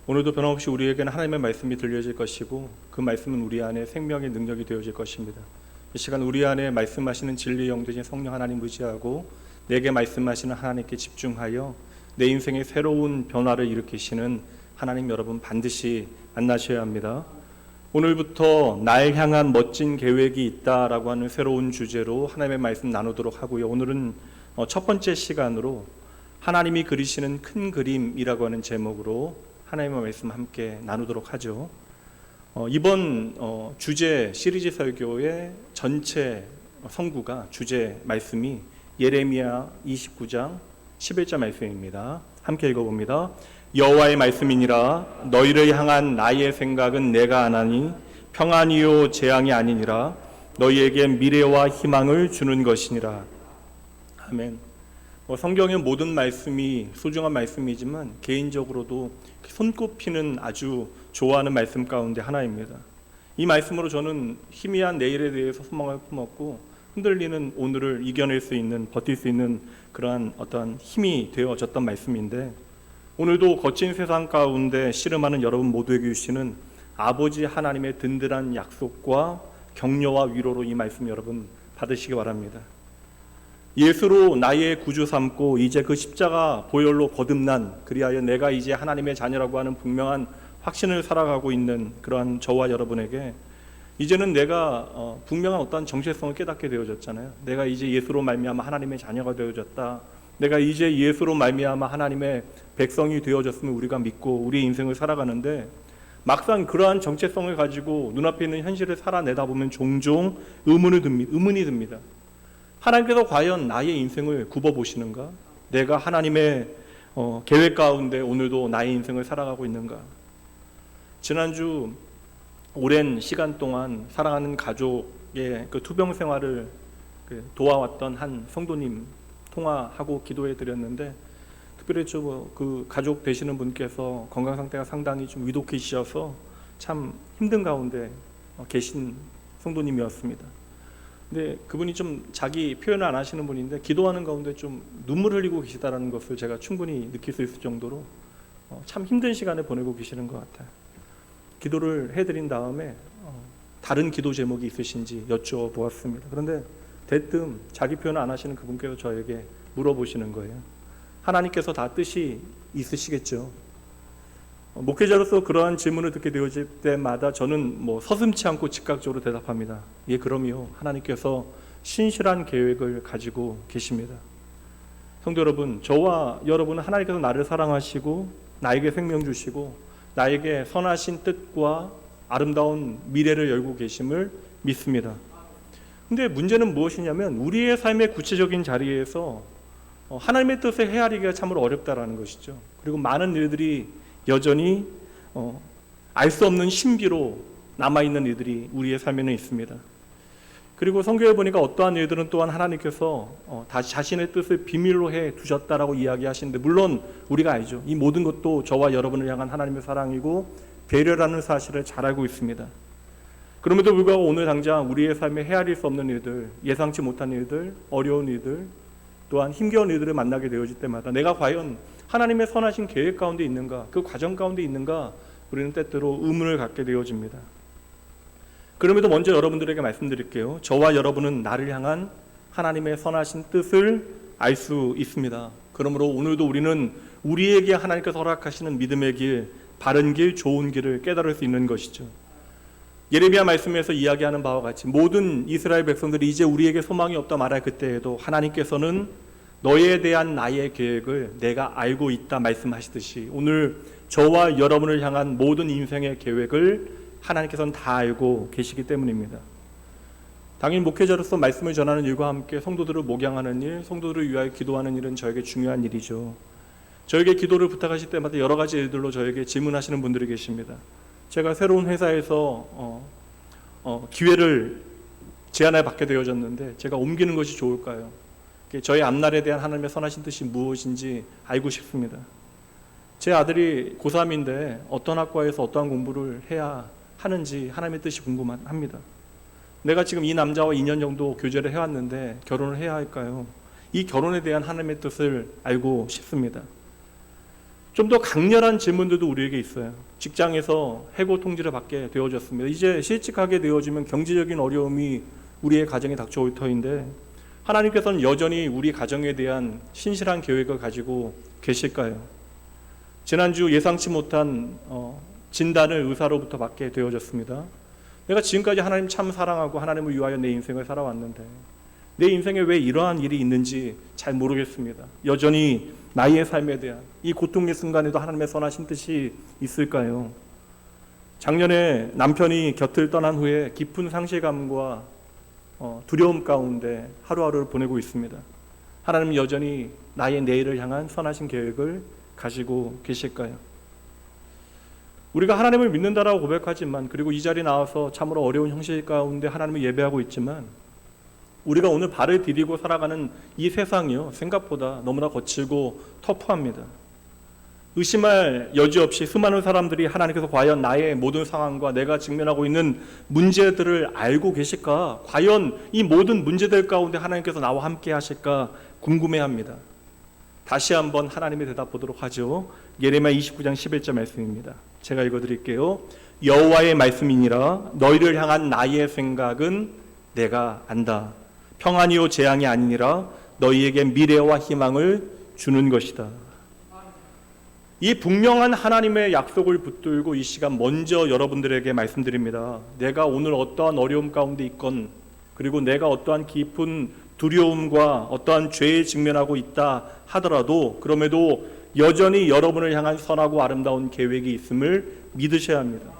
오늘도 변함없이 우리에게는 하나님의 말씀이 들려질 것이고 그 말씀은 우리 안에 생명의 능력이 되어질 것입니다. 이 시간 우리 안에 말씀하시는 진리의 영 되신 성령 하나님 의지하고 내게 말씀하시는 하나님께 집중하여 내 인생의 새로운 변화를 일으키시는 하나님 여러분 반드시 만나셔야 합니다. 오늘부터 날 향한 멋진 계획이 있다라고 하는 새로운 주제로 하나님의 말씀 나누도록 하고요. 오늘은 첫 번째 시간으로 하나님이 그리시는 큰 그림이라고 하는 제목으로 하나님의 말씀 함께 나누도록 하죠. 이번 주제 시리즈 설교의 전체 성구가 주제 말씀이 예레미야 29장 11절 말씀입니다. 함께 읽어봅니다. 여호와의 말씀이니라 너희를 향한 나의 생각은 내가 아나니 평안이요 재앙이 아니니라 너희에게 미래와 희망을 주는 것이니라. 아멘. 성경의 모든 말씀이 소중한 말씀이지만 개인적으로도 손꼽히는 아주 좋아하는 말씀 가운데 하나입니다. 이 말씀으로 저는 희미한 내일에 대해서 소망을 품었고 흔들리는 오늘을 이겨낼 수 있는, 버틸 수 있는 그러한 어떠한 힘이 되어졌던 말씀인데, 오늘도 거친 세상 가운데 씨름하는 여러분 모두에게 주시는 아버지 하나님의 든든한 약속과 격려와 위로로 이 말씀 여러분 받으시기 바랍니다. 예수로 나의 구주 삼고 이제 그 십자가 보혈로 거듭난, 그리하여 내가 이제 하나님의 자녀라고 하는 분명한 확신을 살아가고 있는 그러한 저와 여러분에게 이제는 내가 분명한 어떤 정체성을 깨닫게 되어졌잖아요. 내가 이제 예수로 말미암아 하나님의 자녀가 되어졌다. 내가 이제 예수로 말미암아 하나님의 백성이 되어졌음을 우리가 믿고 우리의 인생을 살아가는데, 막상 그러한 정체성을 가지고 눈앞에 있는 현실을 살아내다 보면 종종 의문이 듭니다. 하나님께서 과연 나의 인생을 굽어보시는가? 내가 하나님의 계획 가운데 오늘도 나의 인생을 살아가고 있는가? 지난주 오랜 시간 동안 사랑하는 가족의 그 투병 생활을 도와왔던 한 성도님 통화하고 기도해 드렸는데, 특별히 그 가족 되시는 분께서 건강 상태가 상당히 좀 위독해지셔서 참 힘든 가운데 계신 성도님이었습니다. 근데 그분이 좀 자기 표현을 안 하시는 분인데 기도하는 가운데 좀 눈물 흘리고 계시다라는 것을 제가 충분히 느낄 수 있을 정도로 참 힘든 시간을 보내고 계시는 것 같아요. 기도를 해드린 다음에 다른 기도 제목이 있으신지 여쭤보았습니다. 그런데 대뜸 자기 표현을 안 하시는 그분께서 저에게 물어보시는 거예요. 하나님께서 다 뜻이 있으시겠죠. 목회자로서 그러한 질문을 듣게 되어질 때마다 저는 서슴지 않고 즉각적으로 대답합니다. 예, 그럼요. 하나님께서 신실한 계획을 가지고 계십니다. 성도 여러분, 저와 여러분은 하나님께서 나를 사랑하시고 나에게 생명 주시고 나에게 선하신 뜻과 아름다운 미래를 열고 계심을 믿습니다. 근데 문제는 무엇이냐면 우리의 삶의 구체적인 자리에서 하나님의 뜻을 헤아리기가 참으로 어렵다라는 것이죠. 그리고 많은 일들이 여전히 알 수 없는 신비로 남아있는 일들이 우리의 삶에는 있습니다. 그리고 성경에 보니까 어떠한 일들은 또한 하나님께서 다시 자신의 뜻을 비밀로 해 두셨다라고 이야기하시는데, 물론 우리가 알죠. 이 모든 것도 저와 여러분을 향한 하나님의 사랑이고 배려라는 사실을 잘 알고 있습니다. 그럼에도 불구하고 오늘 당장 우리의 삶에 헤아릴 수 없는 일들, 예상치 못한 일들, 어려운 일들, 또한 힘겨운 일들을 만나게 되어질 때마다 내가 과연 하나님의 선하신 계획 가운데 있는가, 그 과정 가운데 있는가, 우리는 때때로 의문을 갖게 되어집니다. 그럼에도 먼저 여러분들에게 말씀드릴게요. 저와 여러분은 나를 향한 하나님의 선하신 뜻을 알 수 있습니다. 그러므로 오늘도 우리는 우리에게 하나님께서 허락하시는 믿음의 길, 바른 길, 좋은 길을 깨달을 수 있는 것이죠. 예레미야 말씀에서 이야기하는 바와 같이 모든 이스라엘 백성들이 이제 우리에게 소망이 없다 말할 그때에도 하나님께서는 너에 대한 나의 계획을 내가 알고 있다 말씀하시듯이 오늘 저와 여러분을 향한 모든 인생의 계획을 하나님께서는 다 알고 계시기 때문입니다. 당연히 목회자로서 말씀을 전하는 일과 함께 성도들을 목양하는 일, 성도들을 위하여 기도하는 일은 저에게 중요한 일이죠. 저에게 기도를 부탁하실 때마다 여러 가지 일들로 저에게 질문하시는 분들이 계십니다. 제가 새로운 회사에서 기회를 제안을 받게 되어졌는데 제가 옮기는 것이 좋을까요? 저의 앞날에 대한 하나님의 선하신 뜻이 무엇인지 알고 싶습니다. 제 아들이 고3인데 어떤 학과에서 어떠한 공부를 해야 하는지 하나님의 뜻이 궁금합니다. 내가 지금 이 남자와 2년 정도 교제를 해왔는데 결혼을 해야 할까요? 이 결혼에 대한 하나님의 뜻을 알고 싶습니다. 좀 더 강렬한 질문들도 우리에게 있어요. 직장에서 해고 통지를 받게 되어졌습니다. 이제 실직하게 되어지면 경제적인 어려움이 우리의 가정에 닥쳐올 터인데 하나님께서는 여전히 우리 가정에 대한 신실한 계획을 가지고 계실까요? 지난주 예상치 못한 진단을 의사로부터 받게 되어졌습니다. 내가 지금까지 하나님 참 사랑하고 하나님을 위하여 내 인생을 살아왔는데 내 인생에 왜 이러한 일이 있는지 잘 모르겠습니다. 여전히 나의 삶에 대한 이 고통의 순간에도 하나님의 선하신 뜻이 있을까요? 작년에 남편이 곁을 떠난 후에 깊은 상실감과 두려움 가운데 하루하루를 보내고 있습니다. 하나님은 여전히 나의 내일을 향한 선하신 계획을 가지고 계실까요? 우리가 하나님을 믿는다라고 고백하지만 그리고 이 자리에 나와서 참으로 어려운 형실 가운데 하나님을 예배하고 있지만 우리가 오늘 발을 디디고 살아가는 이 세상이요 생각보다 너무나 거칠고 터프합니다. 의심할 여지 없이 수많은 사람들이 하나님께서 과연 나의 모든 상황과 내가 직면하고 있는 문제들을 알고 계실까? 과연 이 모든 문제들 가운데 하나님께서 나와 함께 하실까 궁금해합니다. 다시 한번 하나님의 대답 보도록 하죠. 예레미야 29장 11절 말씀입니다. 제가 읽어드릴게요. 여호와의 말씀이니라 너희를 향한 나의 생각은 내가 안다. 평안이요 재앙이 아니니라 너희에게 미래와 희망을 주는 것이다. 이 분명한 하나님의 약속을 붙들고 이 시간 먼저 여러분들에게 말씀드립니다. 내가 오늘 어떠한 어려움 가운데 있건 그리고 내가 어떠한 깊은 두려움과 어떠한 죄에 직면하고 있다 하더라도 그럼에도 여전히 여러분을 향한 선하고 아름다운 계획이 있음을 믿으셔야 합니다.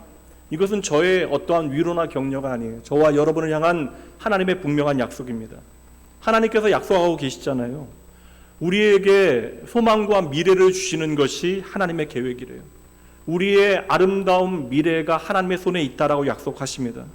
이것은 저의 어떠한 위로나 격려가 아니에요. 저와 여러분을 향한 하나님의 분명한 약속입니다. 하나님께서 약속하고 계시잖아요. 우리에게 소망과 미래를 주시는 것이 하나님의 계획이래요. 우리의 아름다운 미래가 하나님의 손에 있다라고 약속하십니다.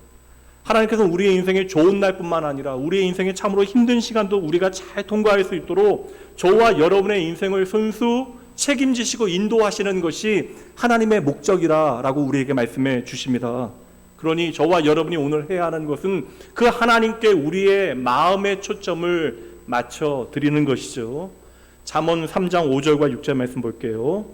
하나님께서 우리의 인생에 좋은 날뿐만 아니라 우리의 인생에 참으로 힘든 시간도 우리가 잘 통과할 수 있도록 저와 여러분의 인생을 손수 책임지시고 인도하시는 것이 하나님의 목적이라고 우리에게 말씀해 주십니다. 그러니 저와 여러분이 오늘 해야 하는 것은 그 하나님께 우리의 마음의 초점을 맞춰 드리는 것이죠. 잠언 3장 5절과 6절 말씀 볼게요.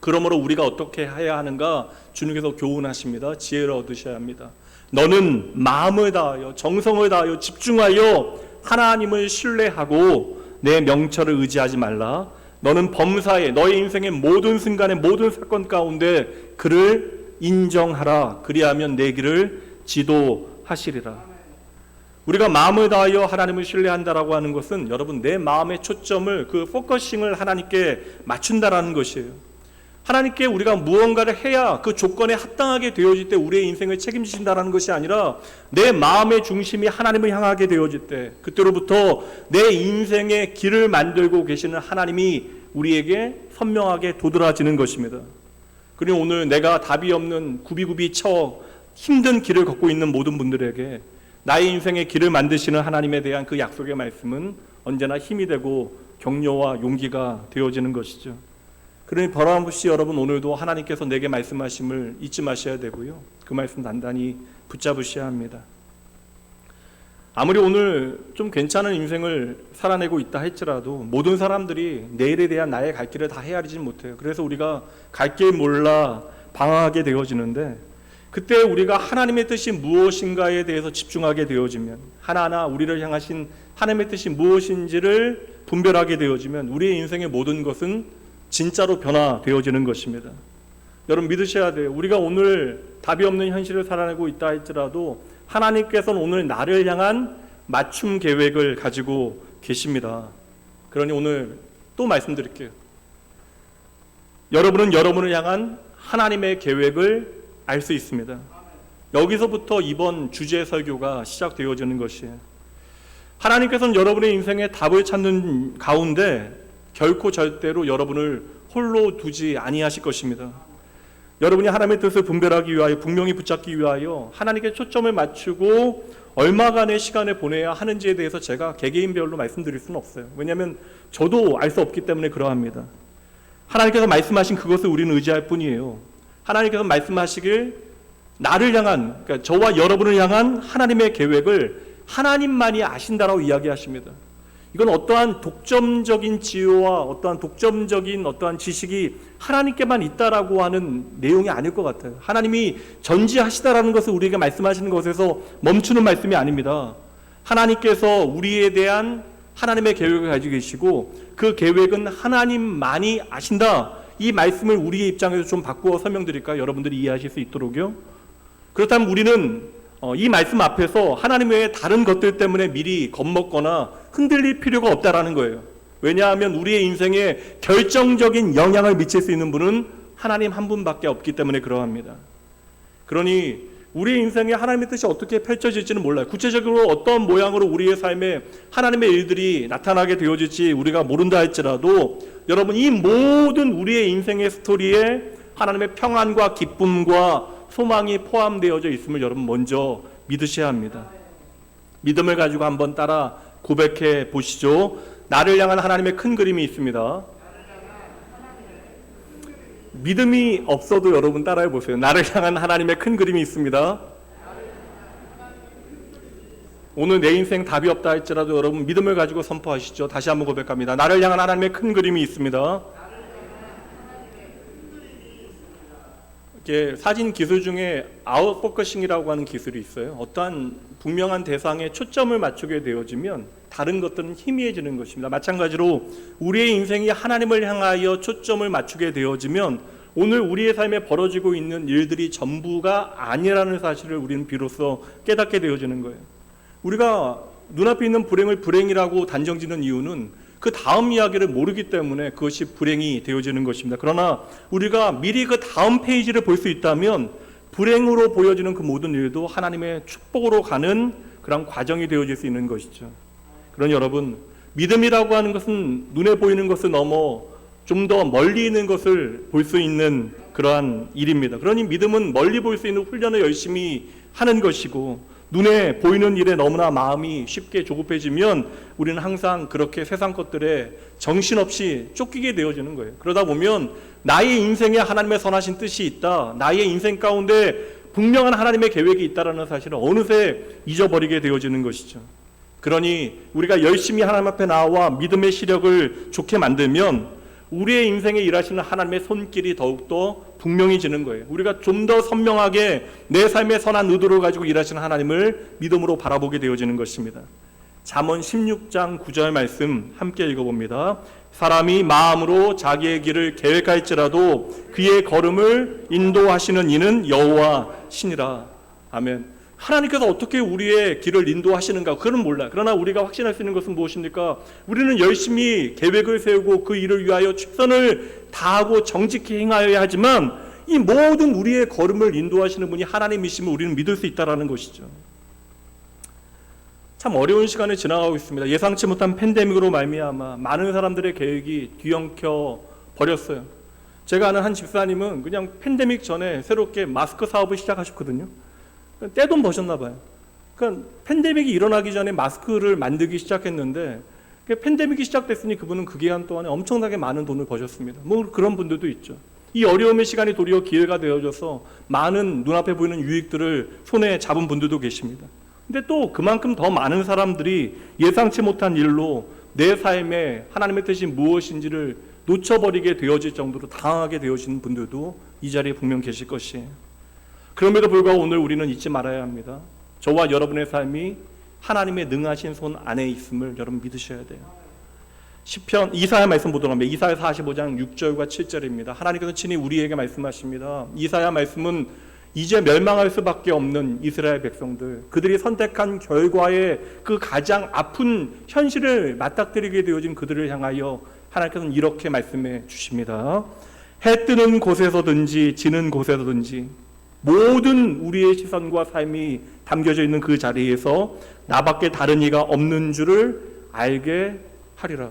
그러므로 우리가 어떻게 해야 하는가 주님께서 교훈하십니다. 지혜를 얻으셔야 합니다. 너는 마음을 다하여 정성을 다하여 집중하여 하나님을 신뢰하고 내 명철을 의지하지 말라. 너는 범사에 너의 인생의 모든 순간의 모든 사건 가운데 그를 인정하라. 그리하면 내 길을 지도하시리라. 우리가 마음을 다하여 하나님을 신뢰한다라고 하는 것은 여러분 내 마음의 초점을 그 포커싱을 하나님께 맞춘다라는 것이에요. 하나님께 우리가 무언가를 해야 그 조건에 합당하게 되어질 때 우리의 인생을 책임지신다라는 것이 아니라 내 마음의 중심이 하나님을 향하게 되어질 때 그때로부터 내 인생의 길을 만들고 계시는 하나님이 우리에게 선명하게 도드라지는 것입니다. 그리고 오늘 내가 답이 없는 굽이굽이 쳐 힘든 길을 걷고 있는 모든 분들에게 나의 인생의 길을 만드시는 하나님에 대한 그 약속의 말씀은 언제나 힘이 되고 격려와 용기가 되어지는 것이죠. 그러니 버람없이 여러분 오늘도 하나님께서 내게 말씀하심을 잊지 마셔야 되고요. 그 말씀 단단히 붙잡으셔야 합니다. 아무리 오늘 좀 괜찮은 인생을 살아내고 있다 할지라도 모든 사람들이 내일에 대한 나의 갈 길을 다 헤아리지 못해요. 그래서 우리가 갈 길 몰라 방황하게 되어지는데 그때 우리가 하나님의 뜻이 무엇인가에 대해서 집중하게 되어지면 하나하나 우리를 향하신 하나님의 뜻이 무엇인지를 분별하게 되어지면 우리의 인생의 모든 것은 진짜로 변화되어지는 것입니다. 여러분 믿으셔야 돼요. 우리가 오늘 답이 없는 현실을 살아내고 있다 할지라도 하나님께서는 오늘 나를 향한 맞춤 계획을 가지고 계십니다. 그러니 오늘 또 말씀드릴게요. 여러분은 여러분을 향한 하나님의 계획을 알 수 있습니다. 여기서부터 이번 주제 설교가 시작되어지는 것이에요. 하나님께서는 여러분의 인생에 답을 찾는 가운데 결코 절대로 여러분을 홀로 두지 아니하실 것입니다. 여러분이 하나님의 뜻을 분별하기 위하여 분명히 붙잡기 위하여 하나님께 초점을 맞추고 얼마간의 시간을 보내야 하는지에 대해서 제가 개개인별로 말씀드릴 수는 없어요. 왜냐하면 저도 알 수 없기 때문에 그러합니다. 하나님께서 말씀하신 그것을 우리는 의지할 뿐이에요. 하나님께서 말씀하시길 나를 향한 그러니까 저와 여러분을 향한 하나님의 계획을 하나님만이 아신다라고 이야기하십니다. 이건 어떠한 독점적인 지효와 어떠한 독점적인 어떠한 지식이 하나님께만 있다라고 하는 내용이 아닐 것 같아요. 하나님이 전지하시다라는 것을 우리에게 말씀하시는 것에서 멈추는 말씀이 아닙니다. 하나님께서 우리에 대한 하나님의 계획을 가지고 계시고 그 계획은 하나님만이 아신다. 이 말씀을 우리의 입장에서 좀 바꾸어 설명드릴까요? 여러분들이 이해하실 수 있도록요. 그렇다면 우리는 이 말씀 앞에서 하나님 외에 다른 것들 때문에 미리 겁먹거나 흔들릴 필요가 없다라는 거예요. 왜냐하면 우리의 인생에 결정적인 영향을 미칠 수 있는 분은 하나님 한 분밖에 없기 때문에 그러합니다. 그러니 우리의 인생에 하나님의 뜻이 어떻게 펼쳐질지는 몰라요. 구체적으로 어떤 모양으로 우리의 삶에 하나님의 일들이 나타나게 되어질지 우리가 모른다 할지라도 여러분, 이 모든 우리의 인생의 스토리에 하나님의 평안과 기쁨과 소망이 포함되어져 있음을 여러분 먼저 믿으셔야 합니다. 믿음을 가지고 한번 따라 고백해 보시죠. 나를 향한 하나님의 큰 그림이 있습니다. 믿음이 없어도 여러분 따라해 보세요. 나를 향한 하나님의 큰 그림이 있습니다. 오늘 내 인생 답이 없다 할지라도 여러분 믿음을 가지고 선포하시죠. 다시 한번 고백합니다. 나를 향한 하나님의 큰 그림이 있습니다. 이게 사진 기술 중에 아웃포커싱이라고 하는 기술이 있어요. 어떠한 분명한 대상에 초점을 맞추게 되어지면 다른 것들은 희미해지는 것입니다. 마찬가지로 우리의 인생이 하나님을 향하여 초점을 맞추게 되어지면 오늘 우리의 삶에 벌어지고 있는 일들이 전부가 아니라는 사실을 우리는 비로소 깨닫게 되어지는 거예요. 우리가 눈앞에 있는 불행을 불행이라고 단정짓는 이유는 그 다음 이야기를 모르기 때문에 그것이 불행이 되어지는 것입니다. 그러나 우리가 미리 그 다음 페이지를 볼 수 있다면 불행으로 보여지는 그 모든 일도 하나님의 축복으로 가는 그런 과정이 되어질 수 있는 것이죠. 그러니 여러분, 믿음이라고 하는 것은 눈에 보이는 것을 넘어 좀 더 멀리 있는 것을 볼 수 있는 그러한 일입니다. 그러니 믿음은 멀리 볼 수 있는 훈련을 열심히 하는 것이고 눈에 보이는 일에 너무나 마음이 쉽게 조급해지면 우리는 항상 그렇게 세상 것들에 정신없이 쫓기게 되어지는 거예요. 그러다 보면 나의 인생에 하나님의 선하신 뜻이 있다, 나의 인생 가운데 분명한 하나님의 계획이 있다는 사실을 어느새 잊어버리게 되어지는 것이죠. 그러니 우리가 열심히 하나님 앞에 나와 믿음의 시력을 좋게 만들면 우리의 인생에 일하시는 하나님의 손길이 더욱더 분명해지는 거예요. 우리가 좀 더 선명하게 내 삶의 선한 의도를 가지고 일하시는 하나님을 믿음으로 바라보게 되어지는 것입니다. 잠언 16장 9절 말씀 함께 읽어봅니다. 사람이 마음으로 자기의 길을 계획할지라도 그의 걸음을 인도하시는 이는 여호와 신이라. 아멘. 하나님께서 어떻게 우리의 길을 인도하시는가 그건 몰라요. 그러나 우리가 확신할 수 있는 것은 무엇입니까? 우리는 열심히 계획을 세우고 그 일을 위하여 최선을 다하고 정직히 행하여야 하지만 이 모든 우리의 걸음을 인도하시는 분이 하나님이심을 우리는 믿을 수 있다는 것이죠. 참 어려운 시간을 지나가고 있습니다. 예상치 못한 팬데믹으로 말미암아 많은 사람들의 계획이 뒤엉켜 버렸어요. 제가 아는 한 집사님은 그냥 팬데믹 전에 새롭게 마스크 사업을 시작하셨거든요. 떼돈 버셨나 봐요. 그러니까 팬데믹이 일어나기 전에 마스크를 만들기 시작했는데 팬데믹이 시작됐으니 그분은 그 기간 동안에 엄청나게 많은 돈을 버셨습니다. 뭐 그런 분들도 있죠. 이 어려움의 시간이 도리어 기회가 되어져서 많은 눈앞에 보이는 유익들을 손에 잡은 분들도 계십니다. 근데 또 그만큼 더 많은 사람들이 예상치 못한 일로 내 삶에 하나님의 뜻이 무엇인지를 놓쳐버리게 되어질 정도로 당하게 되어지는 분들도 이 자리에 분명 계실 것이에요. 그럼에도 불구하고 오늘 우리는 잊지 말아야 합니다. 저와 여러분의 삶이 하나님의 능하신 손 안에 있음을 여러분 믿으셔야 돼요. 시편 이사야 말씀 보도록 합니다. 이사야 45장 6절과 7절입니다. 하나님께서 친히 우리에게 말씀하십니다. 이사야 말씀은 이제 멸망할 수밖에 없는 이스라엘 백성들, 그들이 선택한 결과에 그 가장 아픈 현실을 맞닥뜨리게 되어진 그들을 향하여 하나님께서는 이렇게 말씀해 주십니다. 해 뜨는 곳에서든지 지는 곳에서든지 모든 우리의 시선과 삶이 담겨져 있는 그 자리에서 나밖에 다른 이가 없는 줄을 알게 하리라.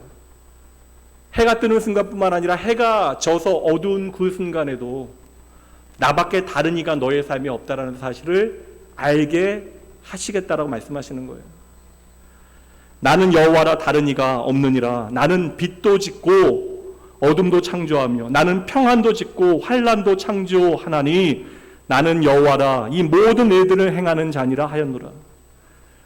해가 뜨는 순간뿐만 아니라 해가 져서 어두운 그 순간에도 나밖에 다른 이가 너의 삶에 없다라는 사실을 알게 하시겠다라고 말씀하시는 거예요. 나는 여호와라 다른 이가 없느니라. 나는 빛도 짓고 어둠도 창조하며 나는 평안도 짓고 환난도 창조하나니 나는 여호와라 이 모든 일들을 행하는 자니라 하였노라.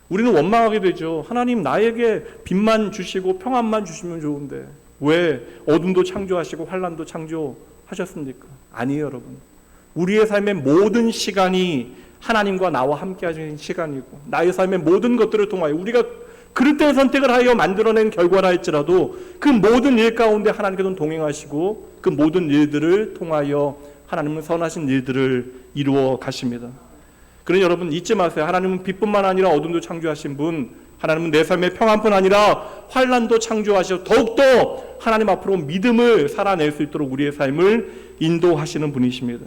우리는 원망하게 되죠. 하나님, 나에게 빛만 주시고 평안만 주시면 좋은데 왜 어둠도 창조하시고 환난도 창조하셨습니까? 아니에요, 여러분. 우리의 삶의 모든 시간이 하나님과 나와 함께 하시는 시간이고, 나의 삶의 모든 것들을 통하여 우리가 그릇된 선택을 하여 만들어낸 결과라 할지라도 그 모든 일 가운데 하나님께서는 동행하시고 그 모든 일들을 통하여 하나님은 선하신 일들을 이루어 가십니다. 그러니 여러분 잊지 마세요. 하나님은 빛뿐만 아니라 어둠도 창조하신 분, 하나님은 내 삶의 평안뿐 아니라 환난도 창조하시고 더욱더 하나님 앞으로 믿음을 살아낼 수 있도록 우리의 삶을 인도하시는 분이십니다.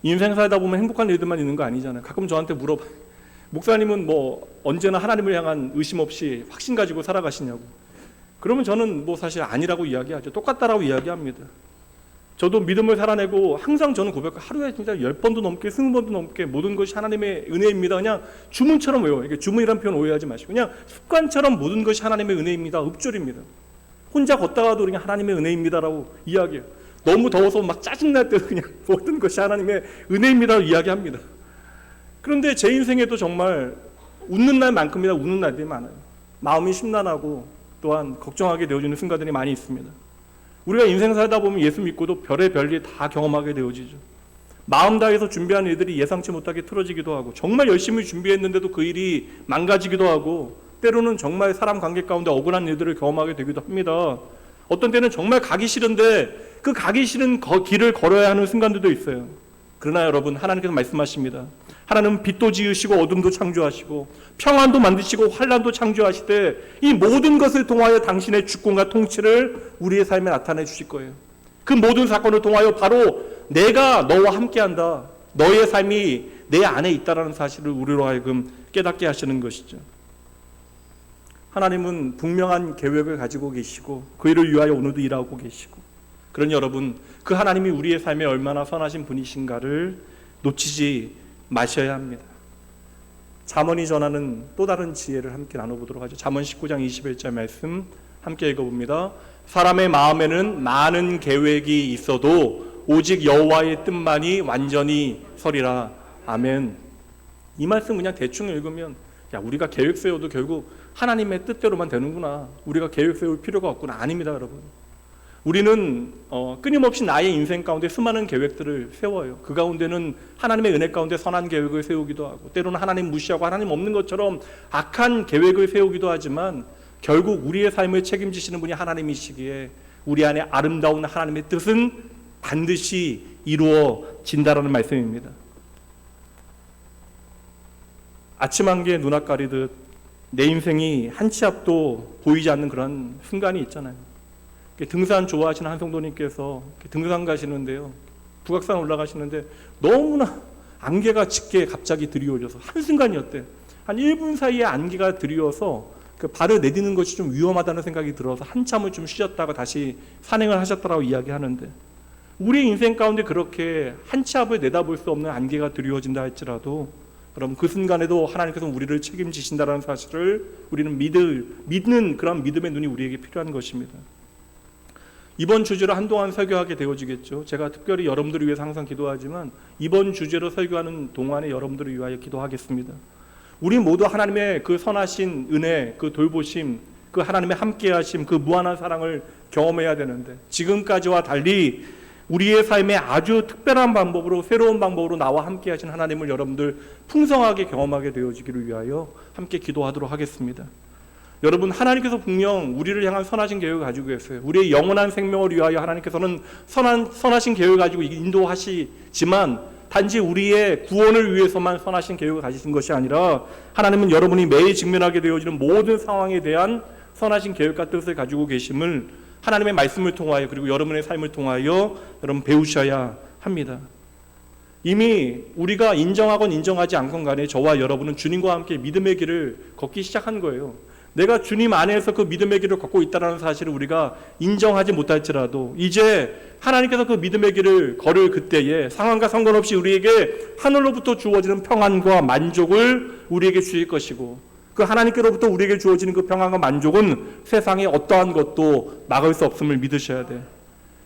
인생 살다 보면 행복한 일들만 있는 거 아니잖아요. 가끔 저한테 물어봐요. 목사님은 뭐 언제나 하나님을 향한 의심 없이 확신 가지고 살아가시냐고. 그러면 저는 뭐 사실 아니라고 이야기하죠. 똑같다라고 이야기합니다. 저도 믿음을 살아내고 항상 저는 고백하고 하루에 진짜 10번도 넘게 20번도 넘게 모든 것이 하나님의 은혜입니다. 그냥 주문처럼 외워요. 이게 주문이란 표현 오해하지 마시고 그냥 습관처럼 모든 것이 하나님의 은혜입니다. 읍줄입니다. 혼자 걷다가도 그냥 하나님의 은혜입니다라고 이야기해요. 너무 더워서 막 짜증날 때도 그냥 모든 것이 하나님의 은혜입니다라고 이야기합니다. 그런데 제 인생에도 정말 웃는 날만큼이나 우는 날들이 많아요. 마음이 심란하고 또한 걱정하게 되어지는 순간들이 많이 있습니다. 우리가 인생 살다 보면 예수 믿고도 별의 별일 다 경험하게 되어지죠. 마음 다해서 준비한 일들이 예상치 못하게 틀어지기도 하고 정말 열심히 준비했는데도 그 일이 망가지기도 하고 때로는 정말 사람 관계 가운데 억울한 일들을 경험하게 되기도 합니다. 어떤 때는 정말 가기 싫은데 그 가기 싫은 길을 걸어야 하는 순간들도 있어요. 그러나 여러분 하나님께서 말씀하십니다. 하나님은 빛도 지으시고 어둠도 창조하시고 평안도 만드시고 환난도 창조하시되 이 모든 것을 통하여 당신의 주권과 통치를 우리의 삶에 나타내 주실 거예요. 그 모든 사건을 통하여 바로 내가 너와 함께한다. 너의 삶이 내 안에 있다라는 사실을 우리로 하여금 깨닫게 하시는 것이죠. 하나님은 분명한 계획을 가지고 계시고 그 일을 위하여 오늘도 일하고 계시고, 그러니 여러분 그 하나님이 우리의 삶에 얼마나 선하신 분이신가를 놓치지 마셔야 합니다. 잠언이 전하는 또 다른 지혜를 함께 나눠보도록 하죠. 잠언 19장 21절 말씀 함께 읽어봅니다. 사람의 마음에는 많은 계획이 있어도 오직 여호와의 뜻만이 완전히 서리라. 아멘. 이 말씀 그냥 대충 읽으면 야, 우리가 계획 세워도 결국 하나님의 뜻대로만 되는구나, 우리가 계획 세울 필요가 없구나. 아닙니다, 여러분. 우리는 끊임없이 나의 인생 가운데 수많은 계획들을 세워요. 그 가운데는 하나님의 은혜 가운데 선한 계획을 세우기도 하고 때로는 하나님 무시하고 하나님 없는 것처럼 악한 계획을 세우기도 하지만 결국 우리의 삶을 책임지시는 분이 하나님이시기에 우리 안에 아름다운 하나님의 뜻은 반드시 이루어진다라는 말씀입니다. 아침 한개 눈앞 가리듯 내 인생이 한 치 앞도 보이지 않는 그런 순간이 있잖아요. 등산 좋아하시는 한 성도님께서 등산 가시는데요, 북악산 올라가시는데 너무나 안개가 짙게 갑자기 들이올려서 한순간이었대요. 한 1분 사이에 안개가 들이어서 그 발을 내딛는 것이 좀 위험하다는 생각이 들어서 한참을 좀 쉬었다가 다시 산행을 하셨다라고 이야기하는데, 우리 인생 가운데 그렇게 한 치 앞을 내다볼 수 없는 안개가 들이워진다 할지라도 그럼 그 순간에도 하나님께서 우리를 책임지신다는 사실을 우리는 믿는 그런 믿음의 눈이 우리에게 필요한 것입니다. 이번 주제로 한동안 설교하게 되어지겠죠. 제가 특별히 여러분들을 위해서 항상 기도하지만 이번 주제로 설교하는 동안에 여러분들을 위하여 기도하겠습니다. 우리 모두 하나님의 그 선하신 은혜, 그 돌보심, 그 하나님의 함께하심, 그 무한한 사랑을 경험해야 되는데 지금까지와 달리 우리의 삶에 아주 특별한 방법으로, 새로운 방법으로 나와 함께하신 하나님을 여러분들 풍성하게 경험하게 되어지기를 위하여 함께 기도하도록 하겠습니다. 여러분, 하나님께서 분명 우리를 향한 선하신 계획을 가지고 계세요. 우리의 영원한 생명을 위하여 하나님께서는 선하신 계획을 가지고 인도하시지만 단지 우리의 구원을 위해서만 선하신 계획을 가지신 것이 아니라 하나님은 여러분이 매일 직면하게 되어지는 모든 상황에 대한 선하신 계획과 뜻을 가지고 계심을 하나님의 말씀을 통하여 그리고 여러분의 삶을 통하여 여러분 배우셔야 합니다. 이미 우리가 인정하건 인정하지 않건 간에 저와 여러분은 주님과 함께 믿음의 길을 걷기 시작한 거예요. 내가 주님 안에서 그 믿음의 길을 걷고 있다는 사실을 우리가 인정하지 못할지라도 이제 하나님께서 그 믿음의 길을 걸을 그때에 상황과 상관없이 우리에게 하늘로부터 주어지는 평안과 만족을 우리에게 주실 것이고, 그 하나님께로부터 우리에게 주어지는 그 평안과 만족은 세상에 어떠한 것도 막을 수 없음을 믿으셔야 돼요.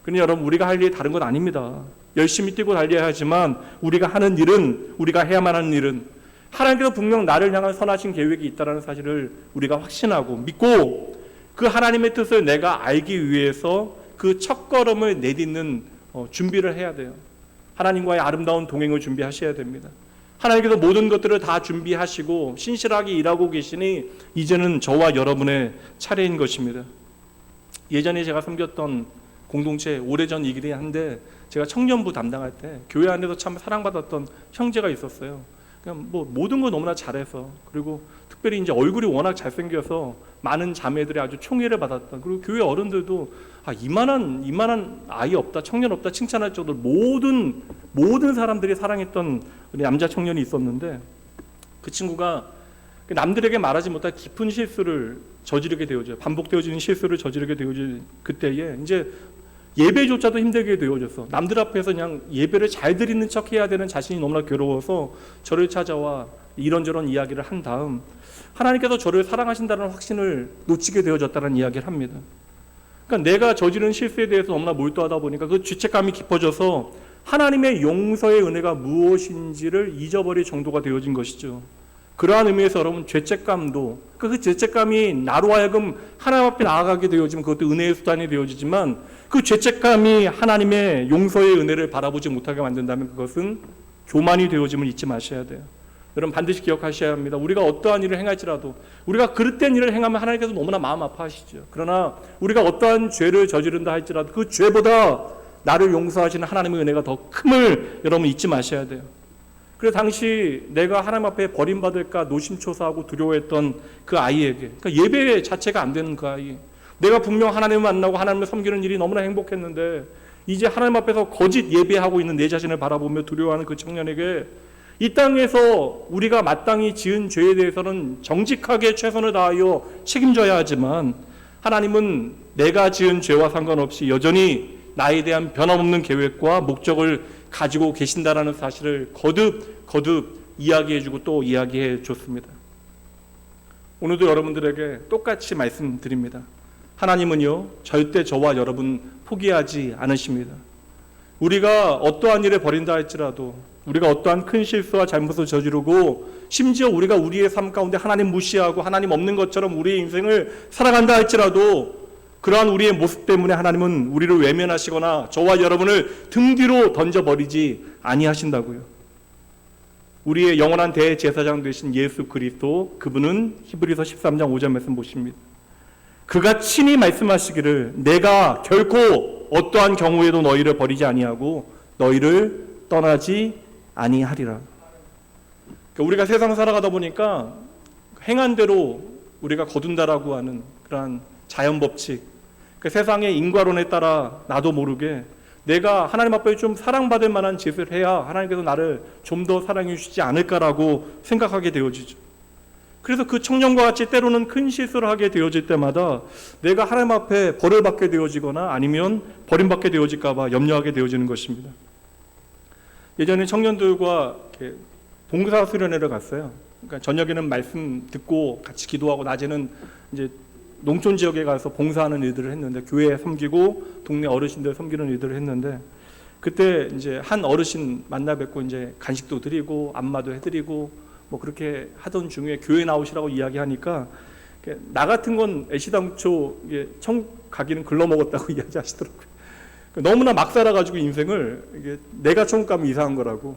그러니 여러분, 우리가 할 일이 다른 건 아닙니다. 열심히 뛰고 달려야 하지만 우리가 하는 일은, 우리가 해야만 하는 일은 하나님께서 분명 나를 향한 선하신 계획이 있다는 사실을 우리가 확신하고 믿고 그 하나님의 뜻을 내가 알기 위해서 그 첫걸음을 내딛는 준비를 해야 돼요. 하나님과의 아름다운 동행을 준비하셔야 됩니다. 하나님께서 모든 것들을 다 준비하시고 신실하게 일하고 계시니 이제는 저와 여러분의 차례인 것입니다. 예전에 제가 섬겼던 공동체 오래전 이긴 한데 제가 청년부 담당할 때 교회 안에서 참 사랑받았던 형제가 있었어요. 그냥 뭐 모든 걸 너무나 잘해서, 그리고 특별히 이제 얼굴이 워낙 잘생겨서 많은 자매들이 아주 총애를 받았던, 그리고 교회 어른들도 이만한 아이 없다, 청년 없다 칭찬할 정도로 모든 사람들이 사랑했던 우리 남자 청년이 있었는데, 그 친구가 남들에게 말하지 못할 깊은 실수를 저지르게 되어져요. 반복되어지는 실수를 저지르게 되어질 그때에 이제 예배조차도 힘들게 되어졌어. 남들 앞에서 그냥 예배를 잘 드리는 척 해야 되는 자신이 너무나 괴로워서 저를 찾아와 이런저런 이야기를 한 다음 하나님께서 저를 사랑하신다는 확신을 놓치게 되어졌다는 이야기를 합니다. 그러니까 내가 저지른 실수에 대해서 너무나 몰두하다 보니까 그 죄책감이 깊어져서 하나님의 용서의 은혜가 무엇인지를 잊어버릴 정도가 되어진 것이죠. 그러한 의미에서 여러분, 죄책감도 그 죄책감이 나로 하여금 하나님 앞에 나아가게 되어지면 그것도 은혜의 수단이 되어지지만, 그 죄책감이 하나님의 용서의 은혜를 바라보지 못하게 만든다면 그것은 교만이 되어짐을 잊지 마셔야 돼요. 여러분, 반드시 기억하셔야 합니다. 우리가 어떠한 일을 행할지라도, 우리가 그릇된 일을 행하면 하나님께서 너무나 마음 아파하시죠. 그러나 우리가 어떠한 죄를 저지른다 할지라도 그 죄보다 나를 용서하시는 하나님의 은혜가 더 큼을 여러분 잊지 마셔야 돼요. 그래서 당시 내가 하나님 앞에 버림받을까 노심초사하고 두려워했던 그 아이에게, 그러니까 예배 자체가 안 되는 그 아이, 내가 분명 하나님을 만나고 하나님을 섬기는 일이 너무나 행복했는데 이제 하나님 앞에서 거짓 예배하고 있는 내 자신을 바라보며 두려워하는 그 청년에게 이 땅에서 우리가 마땅히 지은 죄에 대해서는 정직하게 최선을 다하여 책임져야 하지만, 하나님은 내가 지은 죄와 상관없이 여전히 나에 대한 변함없는 계획과 목적을 가지고 계신다라는 사실을 거듭 이야기해주고 또 이야기해 줬습니다. 오늘도 여러분들에게 똑같이 말씀드립니다. 하나님은요, 절대 저와 여러분 포기하지 않으십니다. 우리가 어떠한 일을 벌인다 할지라도, 우리가 어떠한 큰 실수와 잘못을 저지르고, 심지어 우리가 우리의 삶 가운데 하나님 무시하고 하나님 없는 것처럼 우리의 인생을 살아간다 할지라도, 그러한 우리의 모습 때문에 하나님은 우리를 외면하시거나 저와 여러분을 등 뒤로 던져버리지 아니하신다고요. 우리의 영원한 대제사장 되신 예수 그리스도, 그분은 히브리서 13장 5절 말씀 보십니다. 그가 친히 말씀하시기를 내가 결코 어떠한 경우에도 너희를 버리지 아니하고 너희를 떠나지 아니하리라. 그러니까 우리가 세상 살아가다 보니까 행한 대로 우리가 거둔다라고 하는 그러한 자연 법칙, 그 세상의 인과론에 따라 나도 모르게 내가 하나님 앞에 좀 사랑받을 만한 짓을 해야 하나님께서 나를 좀 더 사랑해 주시지 않을까라고 생각하게 되어지죠. 그래서 그 청년과 같이 때로는 큰 실수를 하게 되어질 때마다 내가 하나님 앞에 벌을 받게 되어지거나 아니면 버림받게 되어질까 봐 염려하게 되어지는 것입니다. 예전에 청년들과 이렇게 봉사 수련회를 갔어요. 그러니까 저녁에는 말씀 듣고 같이 기도하고 낮에는 이제 농촌 지역에 가서 봉사하는 일들을 했는데, 교회 섬기고 동네 어르신들 섬기는 일들을 했는데, 그때 이제 한 어르신 만나 뵙고 이제 간식도 드리고 안마도 해드리고 뭐 그렇게 하던 중에 교회 나오시라고 이야기하니까 나 같은 건 애시당초 청 가기는 글러먹었다고 이야기하시더라고요. 너무나 막 살아가지고 인생을 이게 내가 천국 가면 이상한 거라고.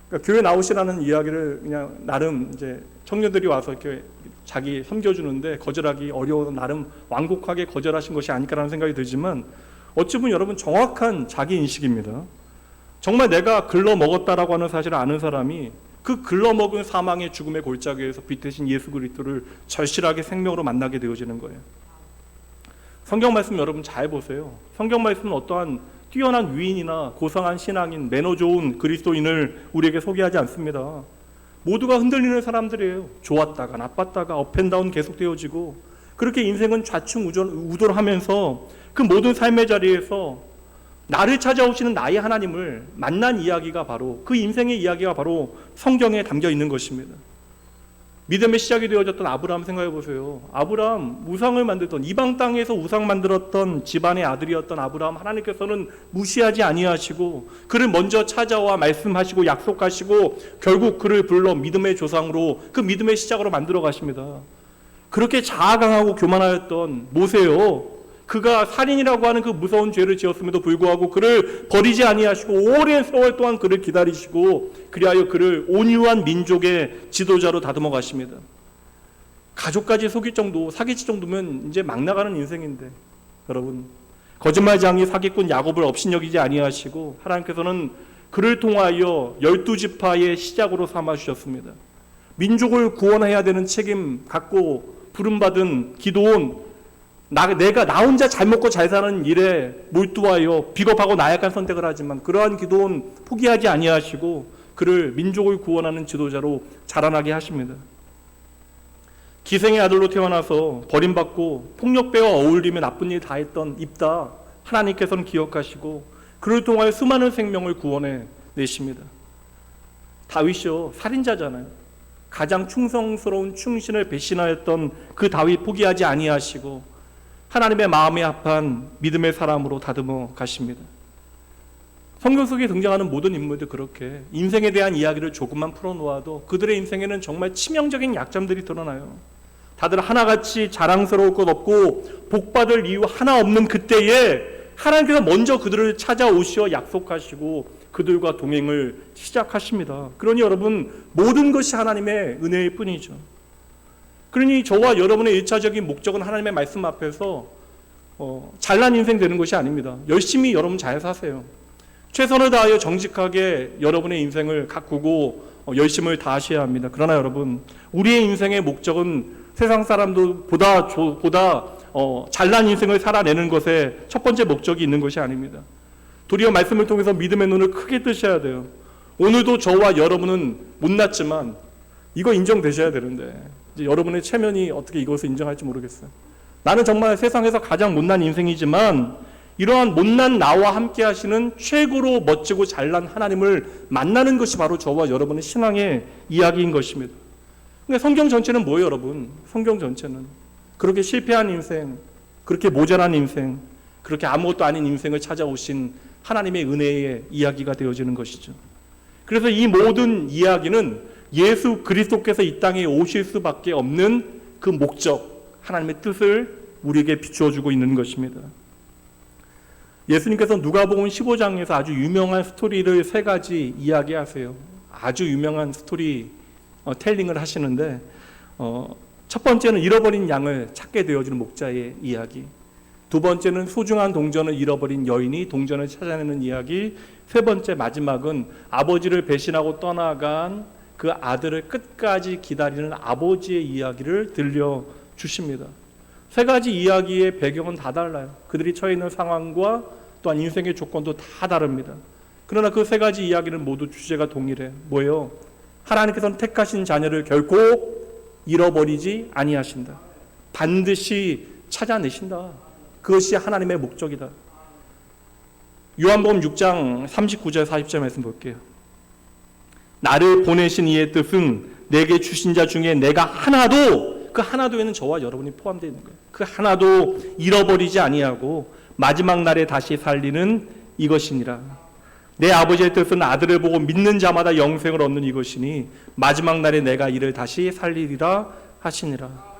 그러니까 교회 나오시라는 이야기를 그냥 나름 이제 청년들이 와서 이렇게 자기 섬겨주는데 거절하기 어려워서 나름 완곡하게 거절하신 것이 아닐까라는 생각이 들지만, 어찌 보면 여러분 정확한 자기 인식입니다. 정말 내가 글러먹었다라고 하는 사실을 아는 사람이 그 글러먹은 사망의 죽음의 골짜기에서 빛 대신 예수 그리스도를 절실하게 생명으로 만나게 되어지는 거예요. 성경 말씀 여러분 잘 보세요. 성경 말씀은 어떠한 뛰어난 위인이나 고상한 신앙인, 매너 좋은 그리스도인을 우리에게 소개하지 않습니다. 모두가 흔들리는 사람들이에요. 좋았다가 나빴다가 업앤다운 계속 되어지고, 그렇게 인생은 좌충우돌 하면서 그 모든 삶의 자리에서 나를 찾아오시는 나의 하나님을 만난 이야기가 바로, 그 인생의 이야기가 바로 성경에 담겨 있는 것입니다. 믿음의 시작이 되어졌던 아브라함 생각해 보세요. 아브라함 우상을 만들던, 이방 땅에서 우상 만들었던 집안의 아들이었던 아브라함, 하나님께서는 무시하지 아니하시고 그를 먼저 찾아와 말씀하시고 약속하시고 결국 그를 불러 믿음의 조상으로, 그 믿음의 시작으로 만들어 가십니다. 그렇게 자아강하고 교만하였던 모세요, 그가 살인이라고 하는 그 무서운 죄를 지었음에도 불구하고 그를 버리지 아니하시고 오랜 세월 동안 그를 기다리시고 그리하여 그를 온유한 민족의 지도자로 다듬어 가십니다. 가족까지 속일 정도, 사기칠 정도면 이제 막 나가는 인생인데, 여러분, 거짓말장이 사기꾼 야곱을 업신여기지 아니하시고 하나님께서는 그를 통하여 12지파의 시작으로 삼아 주셨습니다. 민족을 구원해야 되는 책임 갖고 부름받은 기도온, 내가 나 혼자 잘 먹고 잘 사는 일에 몰두하여 비겁하고 나약한 선택을 하지만 그러한 기도는 포기하지 아니하시고 그를 민족을 구원하는 지도자로 자라나게 하십니다. 기생의 아들로 태어나서 버림받고 폭력배와 어울리며 나쁜 일 다 했던 입다, 하나님께서는 기억하시고 그를 통하여 수많은 생명을 구원해 내십니다. 다윗이요, 살인자잖아요. 가장 충성스러운 충신을 배신하였던 그 다윗 포기하지 아니하시고 하나님의 마음에 합한 믿음의 사람으로 다듬어 가십니다. 성경 속에 등장하는 모든 인물들 그렇게 인생에 대한 이야기를 조금만 풀어놓아도 그들의 인생에는 정말 치명적인 약점들이 드러나요. 다들 하나같이 자랑스러울 것 없고 복받을 이유 하나 없는 그때에 하나님께서 먼저 그들을 찾아오시어 약속하시고 그들과 동행을 시작하십니다. 그러니 여러분, 모든 것이 하나님의 은혜일 뿐이죠. 그러니 저와 여러분의 1차적인 목적은 하나님의 말씀 앞에서 잘난 인생 되는 것이 아닙니다. 열심히 여러분 잘 사세요. 최선을 다하여 정직하게 여러분의 인생을 가꾸고 열심을 다하셔야 합니다. 그러나 여러분, 우리의 인생의 목적은 세상 사람들보다 잘난 인생을 살아내는 것에 첫 번째 목적이 있는 것이 아닙니다. 도리어 말씀을 통해서 믿음의 눈을 크게 뜨셔야 돼요. 오늘도 저와 여러분은 못났지만 이거 인정되셔야 되는데 이제 여러분의 체면이 어떻게 이것을 인정할지 모르겠어요. 나는 정말 세상에서 가장 못난 인생이지만 이러한 못난 나와 함께 하시는 최고로 멋지고 잘난 하나님을 만나는 것이 바로 저와 여러분의 신앙의 이야기인 것입니다. 근데 성경 전체는 뭐예요, 여러분? 성경 전체는 그렇게 실패한 인생, 그렇게 모자란 인생, 그렇게 아무것도 아닌 인생을 찾아오신 하나님의 은혜의 이야기가 되어지는 것이죠. 그래서 이 모든 이야기는 예수 그리스도께서 이 땅에 오실 수밖에 없는 그 목적, 하나님의 뜻을 우리에게 비추어주고 있는 것입니다. 예수님께서 누가복음 15장에서 아주 유명한 스토리를 3가지 이야기하세요. 아주 유명한 스토리 텔링을 하시는데 첫 번째는 잃어버린 양을 찾게 되어지는 목자의 이야기, 두 번째는 소중한 동전을 잃어버린 여인이 동전을 찾아내는 이야기, 세 번째 마지막은 아버지를 배신하고 떠나간 그 아들을 끝까지 기다리는 아버지의 이야기를 들려주십니다. 3가지 이야기의 배경은 다 달라요. 그들이 처해 있는 상황과 또한 인생의 조건도 다 다릅니다. 그러나 그 3가지 이야기는 모두 주제가 동일해. 뭐예요? 하나님께서는 택하신 자녀를 결코 잃어버리지 아니하신다. 반드시 찾아내신다. 그것이 하나님의 목적이다. 요한복음 6장 39절 40절 말씀 볼게요. 나를 보내신 이의 뜻은 내게 주신 자 중에 내가 하나도, 그 하나도에는 저와 여러분이 포함되어 있는 거예요. 그 하나도 잃어버리지 아니하고 마지막 날에 다시 살리는 이것이니라. 내 아버지의 뜻은 아들을 보고 믿는 자마다 영생을 얻는 이것이니 마지막 날에 내가 이를 다시 살리리라 하시니라.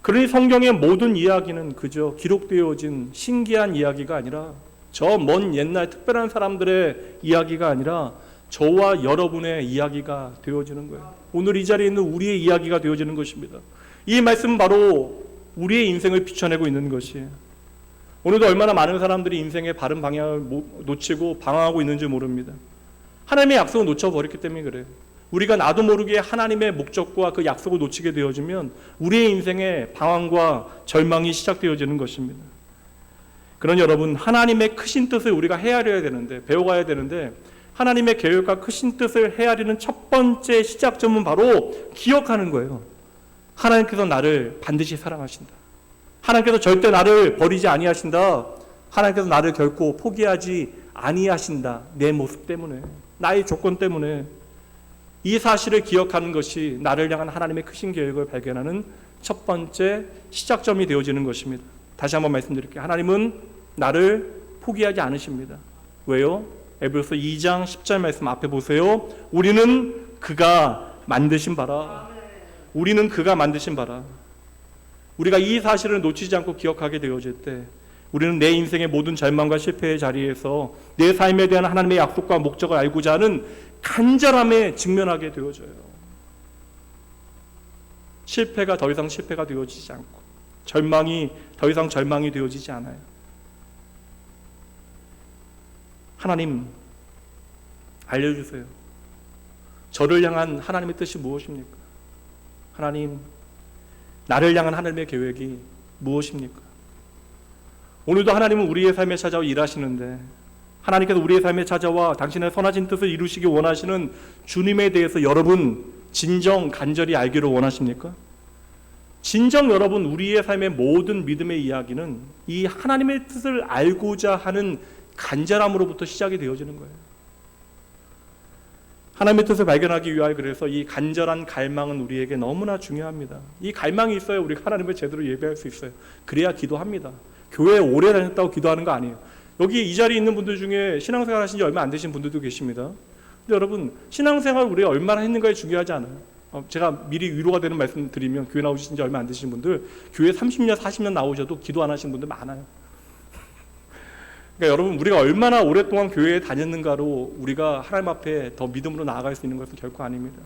그러니 성경의 모든 이야기는 그저 기록되어진 신기한 이야기가 아니라, 저 먼 옛날 특별한 사람들의 이야기가 아니라 저와 여러분의 이야기가 되어지는 거예요. 오늘 이 자리에 있는 우리의 이야기가 되어지는 것입니다. 이 말씀은 바로 우리의 인생을 비춰내고 있는 것이에요. 오늘도 얼마나 많은 사람들이 인생의 바른 방향을 놓치고 방황하고 있는지 모릅니다. 하나님의 약속을 놓쳐버렸기 때문에 그래요. 우리가 나도 모르게 하나님의 목적과 그 약속을 놓치게 되어지면 우리의 인생의 방황과 절망이 시작되어지는 것입니다. 그러니 여러분, 하나님의 크신 뜻을 우리가 헤아려야 되는데, 배워가야 되는데, 하나님의 계획과 크신 뜻을 헤아리는 첫 번째 시작점은 바로 기억하는 거예요. 하나님께서 나를 반드시 사랑하신다. 하나님께서 절대 나를 버리지 아니하신다. 하나님께서 나를 결코 포기하지 아니하신다. 내 모습 때문에, 나의 조건 때문에. 이 사실을 기억하는 것이 나를 향한 하나님의 크신 계획을 발견하는 첫 번째 시작점이 되어지는 것입니다. 다시 한번 말씀드릴게요. 하나님은 나를 포기하지 않으십니다. 왜요? 에베소서 2장 10절 말씀 앞에 보세요. 우리는 그가 만드신 바라. 우리는 그가 만드신 바라. 우리가 이 사실을 놓치지 않고 기억하게 되어질 때 우리는 내 인생의 모든 절망과 실패의 자리에서 내 삶에 대한 하나님의 약속과 목적을 알고자 하는 간절함에 직면하게 되어져요. 실패가 더 이상 실패가 되어지지 않고 절망이 더 이상 절망이 되어지지 않아요. 하나님, 알려주세요. 저를 향한 하나님의 뜻이 무엇입니까? 하나님, 나를 향한 하나님의 계획이 무엇입니까? 오늘도 하나님은 우리의 삶에 찾아와 일하시는데 하나님께서 우리의 삶에 찾아와 당신의 선하신 뜻을 이루시기 원하시는 주님에 대해서 여러분 진정 간절히 알기를 원하십니까? 진정 여러분 우리의 삶의 모든 믿음의 이야기는 이 하나님의 뜻을 알고자 하는 간절함으로부터 시작이 되어지는 거예요. 하나님의 뜻을 발견하기 위하여 그래서 이 간절한 갈망은 우리에게 너무나 중요합니다. 이 갈망이 있어야 우리가 하나님을 제대로 예배할 수 있어요. 그래야 기도합니다. 교회에 오래 다녔다고 기도하는 거 아니에요. 여기 이 자리에 있는 분들 중에 신앙생활 하신 지 얼마 안 되신 분들도 계십니다. 근데 여러분 신앙생활 우리가 얼마나 했는가에 중요하지 않아요. 제가 미리 위로가 되는 말씀 드리면 교회 나오신 지 얼마 안 되신 분들 교회 30년 40년 나오셔도 기도 안 하신 분들 많아요. 그러니까 여러분 우리가 얼마나 오랫동안 교회에 다녔는가로 우리가 하나님 앞에 더 믿음으로 나아갈 수 있는 것은 결코 아닙니다.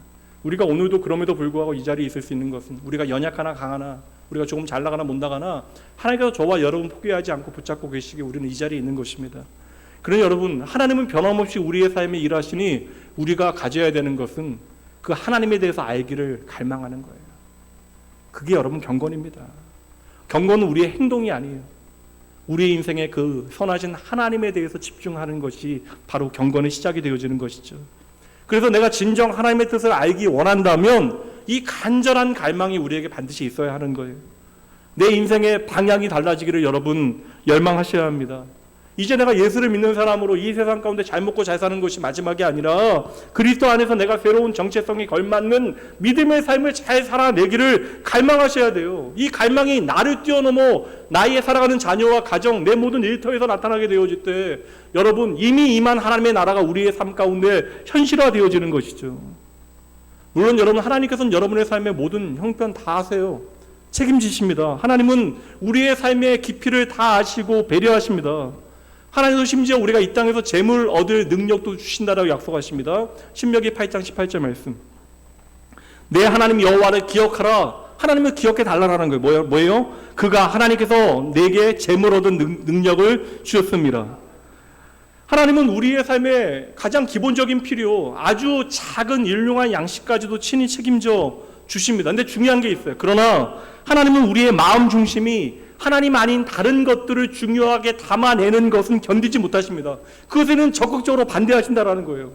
우리가 오늘도 그럼에도 불구하고 이 자리에 있을 수 있는 것은 우리가 연약하나 강하나 우리가 조금 잘 나가나 못 나가나 하나님께서 저와 여러분 포기하지 않고 붙잡고 계시기에 우리는 이 자리에 있는 것입니다. 그러나 여러분 하나님은 변함없이 우리의 삶에 일하시니 우리가 가져야 되는 것은 그 하나님에 대해서 알기를 갈망하는 거예요. 그게 여러분 경건입니다. 경건은 우리의 행동이 아니에요. 우리의 인생의 그 선하신 하나님에 대해서 집중하는 것이 바로 경건의 시작이 되어지는 것이죠. 그래서 내가 진정 하나님의 뜻을 알기 원한다면 이 간절한 갈망이 우리에게 반드시 있어야 하는 거예요. 내 인생의 방향이 달라지기를 여러분 열망하셔야 합니다. 이제 내가 예수를 믿는 사람으로 이 세상 가운데 잘 먹고 잘 사는 것이 마지막이 아니라 그리스도 안에서 내가 새로운 정체성에 걸맞는 믿음의 삶을 잘 살아내기를 갈망하셔야 돼요. 이 갈망이 나를 뛰어넘어 나의 살아가는 자녀와 가정, 내 모든 일터에서 나타나게 되어질 때 여러분 이미 임한 하나님의 나라가 우리의 삶 가운데 현실화되어지는 것이죠. 물론 여러분 하나님께서는 여러분의 삶의 모든 형편 다 아세요. 책임지십니다. 하나님은 우리의 삶의 깊이를 다 아시고 배려하십니다. 하나님도 심지어 우리가 이 땅에서 재물 얻을 능력도 주신다라고 약속하십니다. 신명기 8장 18절 말씀. 내 하나님 여호와를 기억하라. 하나님을 기억해 달라라는 거예요. 뭐예요? 그가 하나님께서 내게 재물 얻은 능력을 주셨습니다. 하나님은 우리의 삶의 가장 기본적인 필요, 아주 작은 일용한 양식까지도 친히 책임져 주십니다. 근데 중요한 게 있어요. 그러나 하나님은 우리의 마음 중심이 하나님 아닌 다른 것들을 중요하게 담아내는 것은 견디지 못하십니다. 그것에는 적극적으로 반대하신다라는 거예요.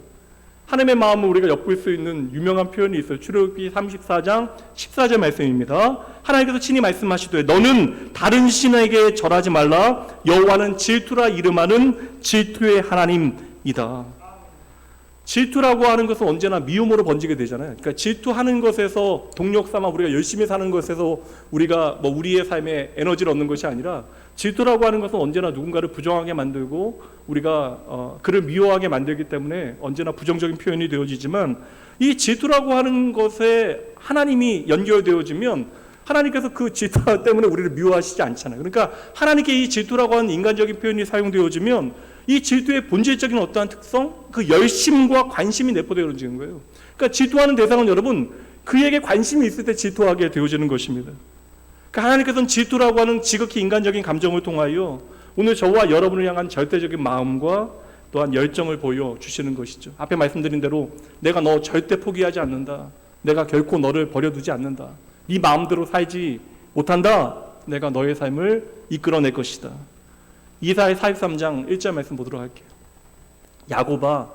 하나님의 마음을 우리가 엿볼 수 있는 유명한 표현이 있어요. 출애굽기 34장 14절 말씀입니다. 하나님께서 친히 말씀하시되 너는 다른 신에게 절하지 말라. 여호와는 질투라 이름하는 질투의 하나님이다. 질투라고 하는 것은 언제나 미움으로 번지게 되잖아요. 그러니까 질투하는 것에서 동력 삼아 우리가 열심히 사는 것에서 우리가 우리의 삶에 에너지를 얻는 것이 아니라 질투라고 하는 것은 언제나 누군가를 부정하게 만들고 우리가 그를 미워하게 만들기 때문에 언제나 부정적인 표현이 되어지지만 이 질투라고 하는 것에 하나님이 연결되어지면 하나님께서 그 질투 때문에 우리를 미워하시지 않잖아요. 그러니까 하나님께 이 질투라고 하는 인간적인 표현이 사용되어지면 이 질투의 본질적인 어떠한 특성, 그 열심과 관심이 내포되어지는 거예요. 그러니까 질투하는 대상은 여러분 그에게 관심이 있을 때 질투하게 되어지는 것입니다. 그러니까 하나님께서는 질투라고 하는 지극히 인간적인 감정을 통하여 오늘 저와 여러분을 향한 절대적인 마음과 또한 열정을 보여주시는 것이죠. 앞에 말씀드린 대로 내가 너 절대 포기하지 않는다. 내가 결코 너를 버려두지 않는다. 네 마음대로 살지 못한다. 내가 너의 삶을 이끌어낼 것이다. 이사야 43장 1절 말씀 보도록 할게요. 야고바,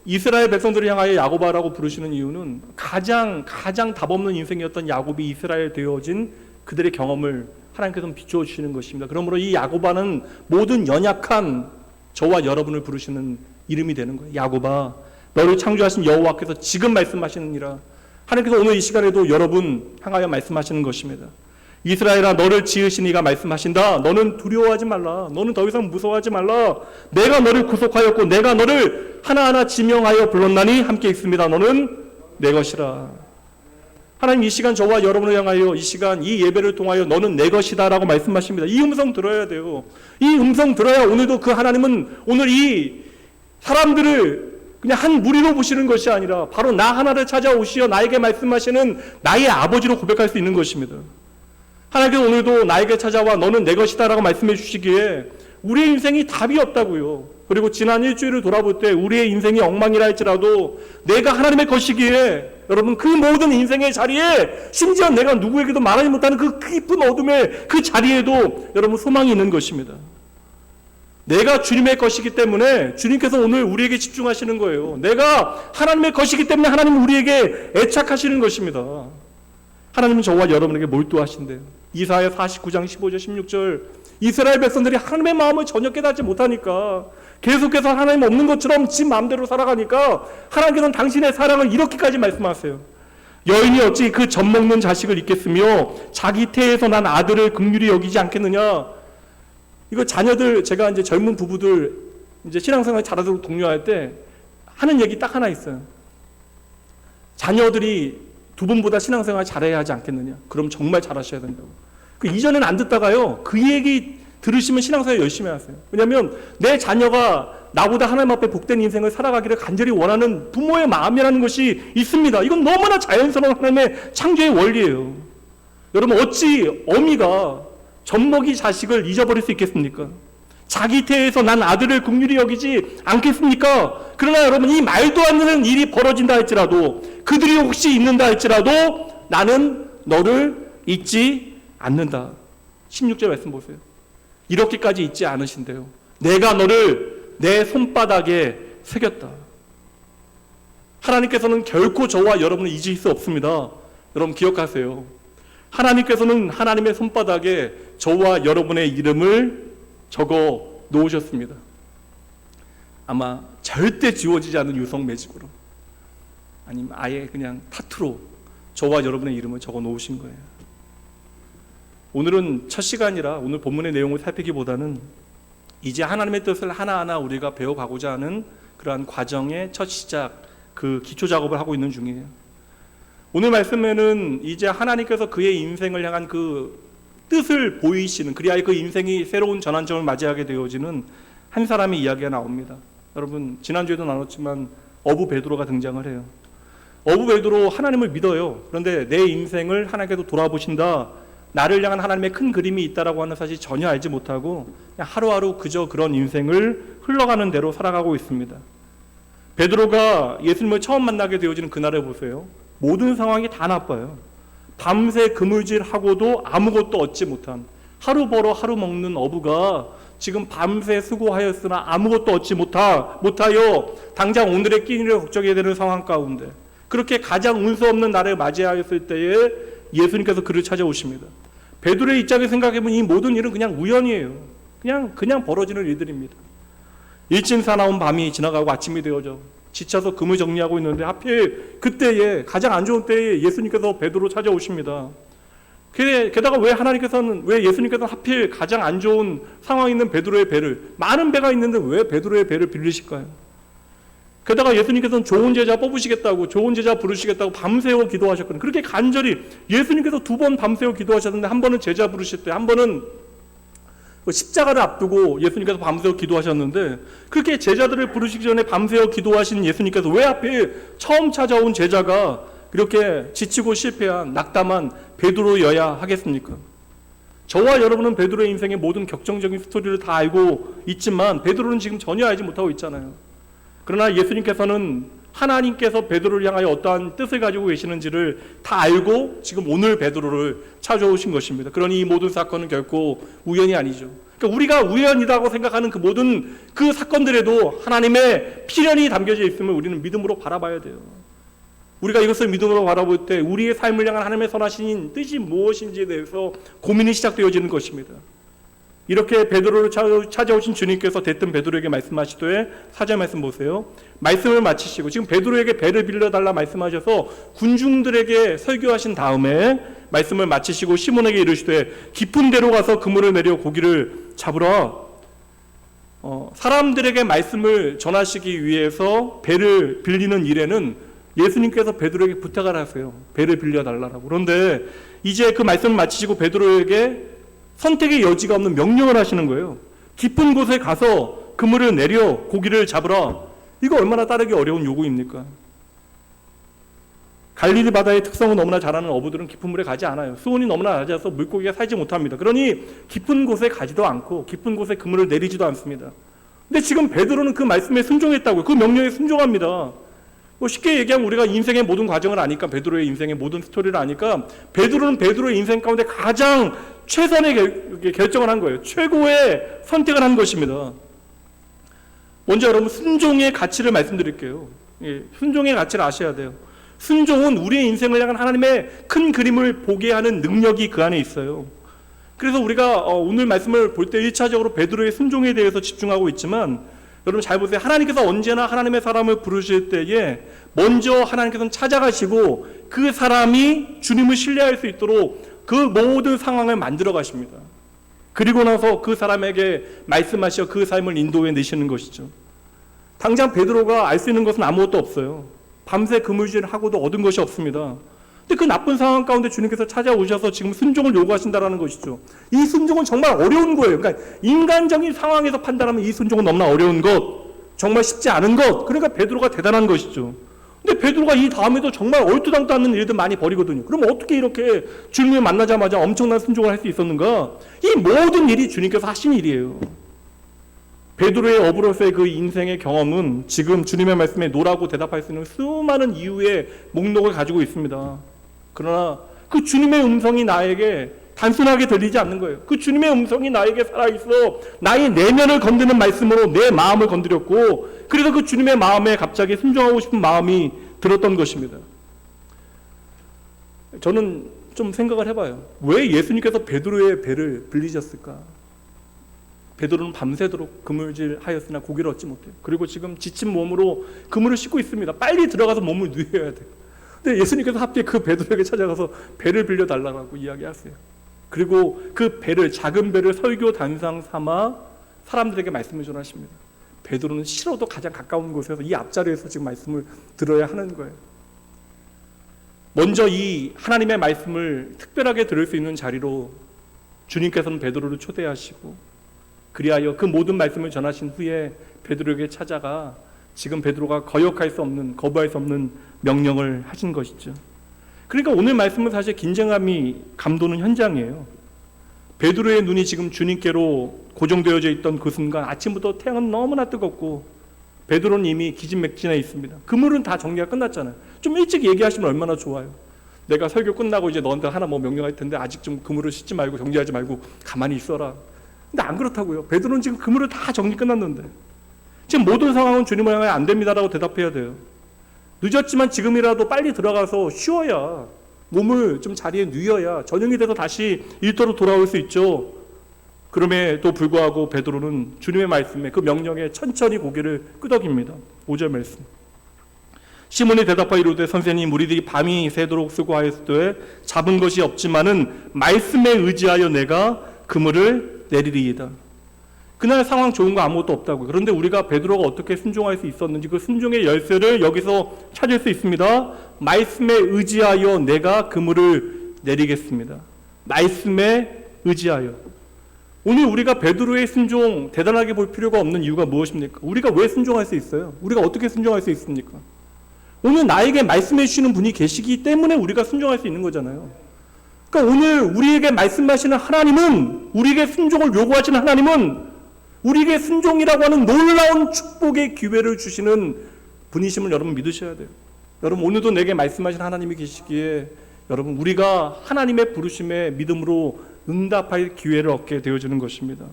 이스라엘 백성들을 향하여 야고바라고 부르시는 이유는 가장 답 없는 인생이었던 야곱이 이스라엘 되어진 그들의 경험을 하나님께서 비추어 주시는 것입니다. 그러므로 이 야고바는 모든 연약한 저와 여러분을 부르시는 이름이 되는 거예요. 야고바, 너를 창조하신 여호와께서 지금 말씀하시느니라. 하나님께서 오늘 이 시간에도 여러분 향하여 말씀하시는 것입니다. 이스라엘아, 너를 지으신 이가 말씀하신다. 너는 두려워하지 말라. 너는 더 이상 무서워하지 말라. 내가 너를 구속하였고 내가 너를 하나하나 지명하여 불렀나니 함께 있습니다. 너는 내 것이라. 하나님 이 시간 저와 여러분을 향하여 이 시간 이 예배를 통하여 너는 내 것이다 라고 말씀하십니다. 이 음성 들어야 돼요. 이 음성 들어야 오늘도 그 하나님은 오늘 이 사람들을 그냥 한 무리로 보시는 것이 아니라 바로 나 하나를 찾아오시어 나에게 말씀하시는 나의 아버지로 고백할 수 있는 것입니다. 하나님께서 오늘도 나에게 찾아와 너는 내 것이다 라고 말씀해 주시기에 우리의 인생이 답이 없다고요. 그리고 지난 일주일을 돌아볼 때 우리의 인생이 엉망이라 할지라도 내가 하나님의 것이기에 여러분 그 모든 인생의 자리에 심지어 내가 누구에게도 말하지 못하는 그 깊은 어둠의 그 자리에도 여러분 소망이 있는 것입니다. 내가 주님의 것이기 때문에 주님께서 오늘 우리에게 집중하시는 거예요. 내가 하나님의 것이기 때문에 하나님은 우리에게 애착하시는 것입니다. 하나님은 저와 여러분에게 몰두하신대요. 이사야 49장 15절 16절 이스라엘 백성들이 하나님의 마음을 전혀 깨닫지 못하니까 계속해서 하나님 없는 것처럼 지 마음대로 살아가니까 하나님께서는 당신의 사랑을 이렇게까지 말씀하세요. 여인이 어찌 그 젖먹는 자식을 잊겠으며 자기 태에서 난 아들을 긍휼히 여기지 않겠느냐. 이거 자녀들 제가 이제 젊은 부부들 이제 신앙생활 잘하도록 독려할 때 하는 얘기 딱 하나 있어요. 자녀들이 두 분보다 신앙생활 잘해야 하지 않겠느냐. 그럼 정말 잘하셔야 된다고. 그 이전에는 안 듣다가요. 그 얘기 들으시면 신앙생활 열심히 하세요. 왜냐하면 내 자녀가 나보다 하나님 앞에 복된 인생을 살아가기를 간절히 원하는 부모의 마음이라는 것이 있습니다. 이건 너무나 자연스러운 하나님의 창조의 원리예요. 여러분 어찌 어미가 젖먹이 자식을 잊어버릴 수 있겠습니까? 자기 태에서 난 아들을 긍휼히 여기지 않겠습니까? 그러나 여러분 이 말도 안 되는 일이 벌어진다 할지라도 그들이 혹시 있는다 할지라도 나는 너를 잊지 않는다. 16절 말씀 보세요. 이렇게까지 잊지 않으신대요. 내가 너를 내 손바닥에 새겼다. 하나님께서는 결코 저와 여러분을 잊을 수 없습니다. 여러분 기억하세요. 하나님께서는 하나님의 손바닥에 저와 여러분의 이름을 적어 놓으셨습니다. 아마 절대 지워지지 않는 유성 매직으로 아니면 아예 그냥 타투로 저와 여러분의 이름을 적어 놓으신 거예요. 오늘은 첫 시간이라 오늘 본문의 내용을 살피기보다는 이제 하나님의 뜻을 하나하나 우리가 배워가고자 하는 그러한 과정의 첫 시작, 그 기초 작업을 하고 있는 중이에요. 오늘 말씀에는 이제 하나님께서 그의 인생을 향한 그 뜻을 보이시는, 그리하여 그 인생이 새로운 전환점을 맞이하게 되어지는 한 사람의 이야기가 나옵니다. 여러분 지난주에도 나눴지만 어부 베드로가 등장을 해요. 어부 베드로 하나님을 믿어요. 그런데 내 인생을 하나님께서 돌아보신다, 나를 향한 하나님의 큰 그림이 있다라고 하는 사실 전혀 알지 못하고 그냥 하루하루 그저 그런 인생을 흘러가는 대로 살아가고 있습니다. 베드로가 예수님을 처음 만나게 되어지는 그날을 보세요. 모든 상황이 다 나빠요. 밤새 그물질하고도 아무것도 얻지 못한, 하루 벌어 하루 먹는 어부가 지금 밤새 수고하였으나 아무것도 얻지 못하여 당장 오늘의 끼니를 걱정해야 되는 상황 가운데 그렇게 가장 운수 없는 날을 맞이하였을 때에 예수님께서 그를 찾아오십니다. 베드로의 입장에 생각해보면 이 모든 일은 그냥 우연이에요. 그냥 벌어지는 일들입니다. 일진 사나운 밤이 지나가고 아침이 되어져 지쳐서 그물 정리하고 있는데 하필 그때에 가장 안 좋은 때에 예수님께서 베드로 찾아오십니다. 게다가 왜 예수님께서는 하필 가장 안 좋은 상황에 있는 베드로의 배를, 많은 배가 있는데 왜 베드로의 배를 빌리실까요? 게다가 예수님께서는 좋은 제자 뽑으시겠다고, 좋은 제자 부르시겠다고 밤새워 기도하셨거든요. 그렇게 간절히 예수님께서 2번 밤새워 기도하셨는데 한 번은 제자 부르실 때, 한 번은 십자가를 앞두고 예수님께서 밤새워 기도하셨는데 그렇게 제자들을 부르시기 전에 밤새워 기도하신 예수님께서 왜 하필 처음 찾아온 제자가 그렇게 지치고 실패한 낙담한 베드로여야 하겠습니까? 저와 여러분은 베드로의 인생의 모든 격정적인 스토리를 다 알고 있지만 베드로는 지금 전혀 알지 못하고 있잖아요. 그러나 예수님께서는 하나님께서 베드로를 향하여 어떠한 뜻을 가지고 계시는지를 다 알고 지금 오늘 베드로를 찾아오신 것입니다. 그러니 이 모든 사건은 결코 우연이 아니죠. 그러니까 우리가 우연이라고 생각하는 그 모든 그 사건들에도 하나님의 필연이 담겨져 있음을 우리는 믿음으로 바라봐야 돼요. 우리가 이것을 믿음으로 바라볼 때 우리의 삶을 향한 하나님의 선하신 뜻이 무엇인지에 대해서 고민이 시작되어지는 것입니다. 이렇게 베드로를 찾아오신 주님께서 대뜸 베드로에게 말씀하시되 4절 말씀 보세요. 말씀을 마치시고 지금 베드로에게 배를 빌려달라 말씀하셔서 군중들에게 설교하신 다음에 말씀을 마치시고 시몬에게 이르시되 깊은 데로 가서 그물을 내려 고기를 잡으라. 사람들에게 말씀을 전하시기 위해서 배를 빌리는 일에는 예수님께서 베드로에게 부탁을 하세요. 배를 빌려달라고. 그런데 이제 그 말씀을 마치시고 베드로에게 선택의 여지가 없는 명령을 하시는 거예요. 깊은 곳에 가서 그물을 내려 고기를 잡으라. 이거 얼마나 따르기 어려운 요구입니까? 갈릴리 바다의 특성은 너무나 잘 아는 어부들은 깊은 물에 가지 않아요. 수온이 너무나 낮아서 물고기가 살지 못합니다. 그러니 깊은 곳에 가지도 않고 깊은 곳에 그물을 내리지도 않습니다. 근데 지금 베드로는 그 말씀에 순종했다고요. 그 명령에 순종합니다. 쉽게 얘기하면 우리가 인생의 모든 과정을 아니까, 베드로의 인생의 모든 스토리를 아니까 베드로는 베드로의 인생 가운데 가장 최선의 결정을 한 거예요. 최고의 선택을 한 것입니다. 먼저 여러분 순종의 가치를 말씀드릴게요. 순종의 가치를 아셔야 돼요. 순종은 우리의 인생을 향한 하나님의 큰 그림을 보게 하는 능력이 그 안에 있어요. 그래서 우리가 오늘 말씀을 볼 때 1차적으로 베드로의 순종에 대해서 집중하고 있지만, 여러분 잘 보세요. 하나님께서 언제나 하나님의 사람을 부르실 때에 먼저 하나님께서는 찾아가시고 그 사람이 주님을 신뢰할 수 있도록 그 모든 상황을 만들어 가십니다. 그리고 나서 그 사람에게 말씀하셔 그 삶을 인도해 내시는 것이죠. 당장 베드로가 알 수 있는 것은 아무것도 없어요. 밤새 그물질을 하고도 얻은 것이 없습니다. 근데 그 나쁜 상황 가운데 주님께서 찾아오셔서 지금 순종을 요구하신다라는 것이죠. 이 순종은 정말 어려운 거예요. 그러니까 인간적인 상황에서 판단하면 이 순종은 너무나 어려운 것, 정말 쉽지 않은 것. 그러니까 베드로가 대단한 것이죠. 근데 베드로가 이 다음에도 정말 얼토당도 않는 일들 많이 벌이거든요. 그럼 어떻게 이렇게 주님을 만나자마자 엄청난 순종을 할 수 있었는가? 이 모든 일이 주님께서 하신 일이에요. 베드로의 어부로서의 그 인생의 경험은 지금 주님의 말씀에 노라고 대답할 수 있는 수많은 이유의 목록을 가지고 있습니다. 그러나 그 주님의 음성이 나에게 단순하게 들리지 않는 거예요. 그 주님의 음성이 나에게 살아있어 나의 내면을 건드는 말씀으로 내 마음을 건드렸고, 그래서 그 주님의 마음에 갑자기 순종하고 싶은 마음이 들었던 것입니다. 저는 좀 생각을 해봐요. 왜 예수님께서 베드로의 배를 빌리셨을까? 베드로는 밤새도록 그물질 하였으나 고기를 얻지 못해요. 그리고 지금 지친 몸으로 그물을 씻고 있습니다. 빨리 들어가서 몸을 누여야 돼요. 근데 예수님께서 하필 그 베드로에게 찾아가서 배를 빌려달라고 이야기하세요. 그리고 그 배를, 작은 배를 설교 단상 삼아 사람들에게 말씀을 전하십니다. 베드로는 싫어도 가장 가까운 곳에서 이 앞자리에서 지금 말씀을 들어야 하는 거예요. 먼저 이 하나님의 말씀을 특별하게 들을 수 있는 자리로 주님께서는 베드로를 초대하시고, 그리하여 그 모든 말씀을 전하신 후에 베드로에게 찾아가 지금 베드로가 거역할 수 없는, 거부할 수 없는 명령을 하신 것이죠. 그러니까 오늘 말씀은 사실 긴장감이 감도는 현장이에요. 베드로의 눈이 지금 주님께로 고정되어져 있던 그 순간, 아침부터 태양은 너무나 뜨겁고 베드로는 이미 기진맥진해 있습니다. 그물은 다 정리가 끝났잖아요. 좀 일찍 얘기하시면 얼마나 좋아요. 내가 설교 끝나고 이제 너한테 하나 명령할 텐데 아직 좀 그물을 씻지 말고 정리하지 말고 가만히 있어라. 근데 안 그렇다고요. 베드로는 지금 그물을 다 정리 끝났는데 지금 모든 상황은 주님을 향해 안 됩니다라고 대답해야 돼요. 늦었지만 지금이라도 빨리 들어가서 쉬어야, 몸을 좀 자리에 누여야 저녁이 돼서 다시 일터로 돌아올 수 있죠. 그럼에도 불구하고 베드로는 주님의 말씀에, 그 명령에 천천히 고개를 끄덕입니다. 5절 말씀. 시몬이 대답하여 이르되 선생님, 우리들이 밤이 새도록 수고하였을 때 잡은 것이 없지만은 말씀에 의지하여 내가 그물을 내리리이다. 그날 상황 좋은 거 아무것도 없다고요. 그런데 우리가 베드로가 어떻게 순종할 수 있었는지 그 순종의 열쇠를 여기서 찾을 수 있습니다. 말씀에 의지하여 내가 그물을 내리겠습니다. 말씀에 의지하여. 오늘 우리가 베드로의 순종 대단하게 볼 필요가 없는 이유가 무엇입니까? 우리가 왜 순종할 수 있어요? 우리가 어떻게 순종할 수 있습니까? 오늘 나에게 말씀해 주시는 분이 계시기 때문에 우리가 순종할 수 있는 거잖아요. 그러니까 오늘 우리에게 말씀하시는 하나님은, 우리에게 순종을 요구하시는 하나님은 우리에게 순종이라고 하는 놀라운 축복의 기회를 주시는 분이심을 여러분 믿으셔야 돼요. 여러분 오늘도 내게 말씀하신 하나님이 계시기에 여러분 우리가 하나님의 부르심에 믿음으로 응답할 기회를 얻게 되어지는 것입니다.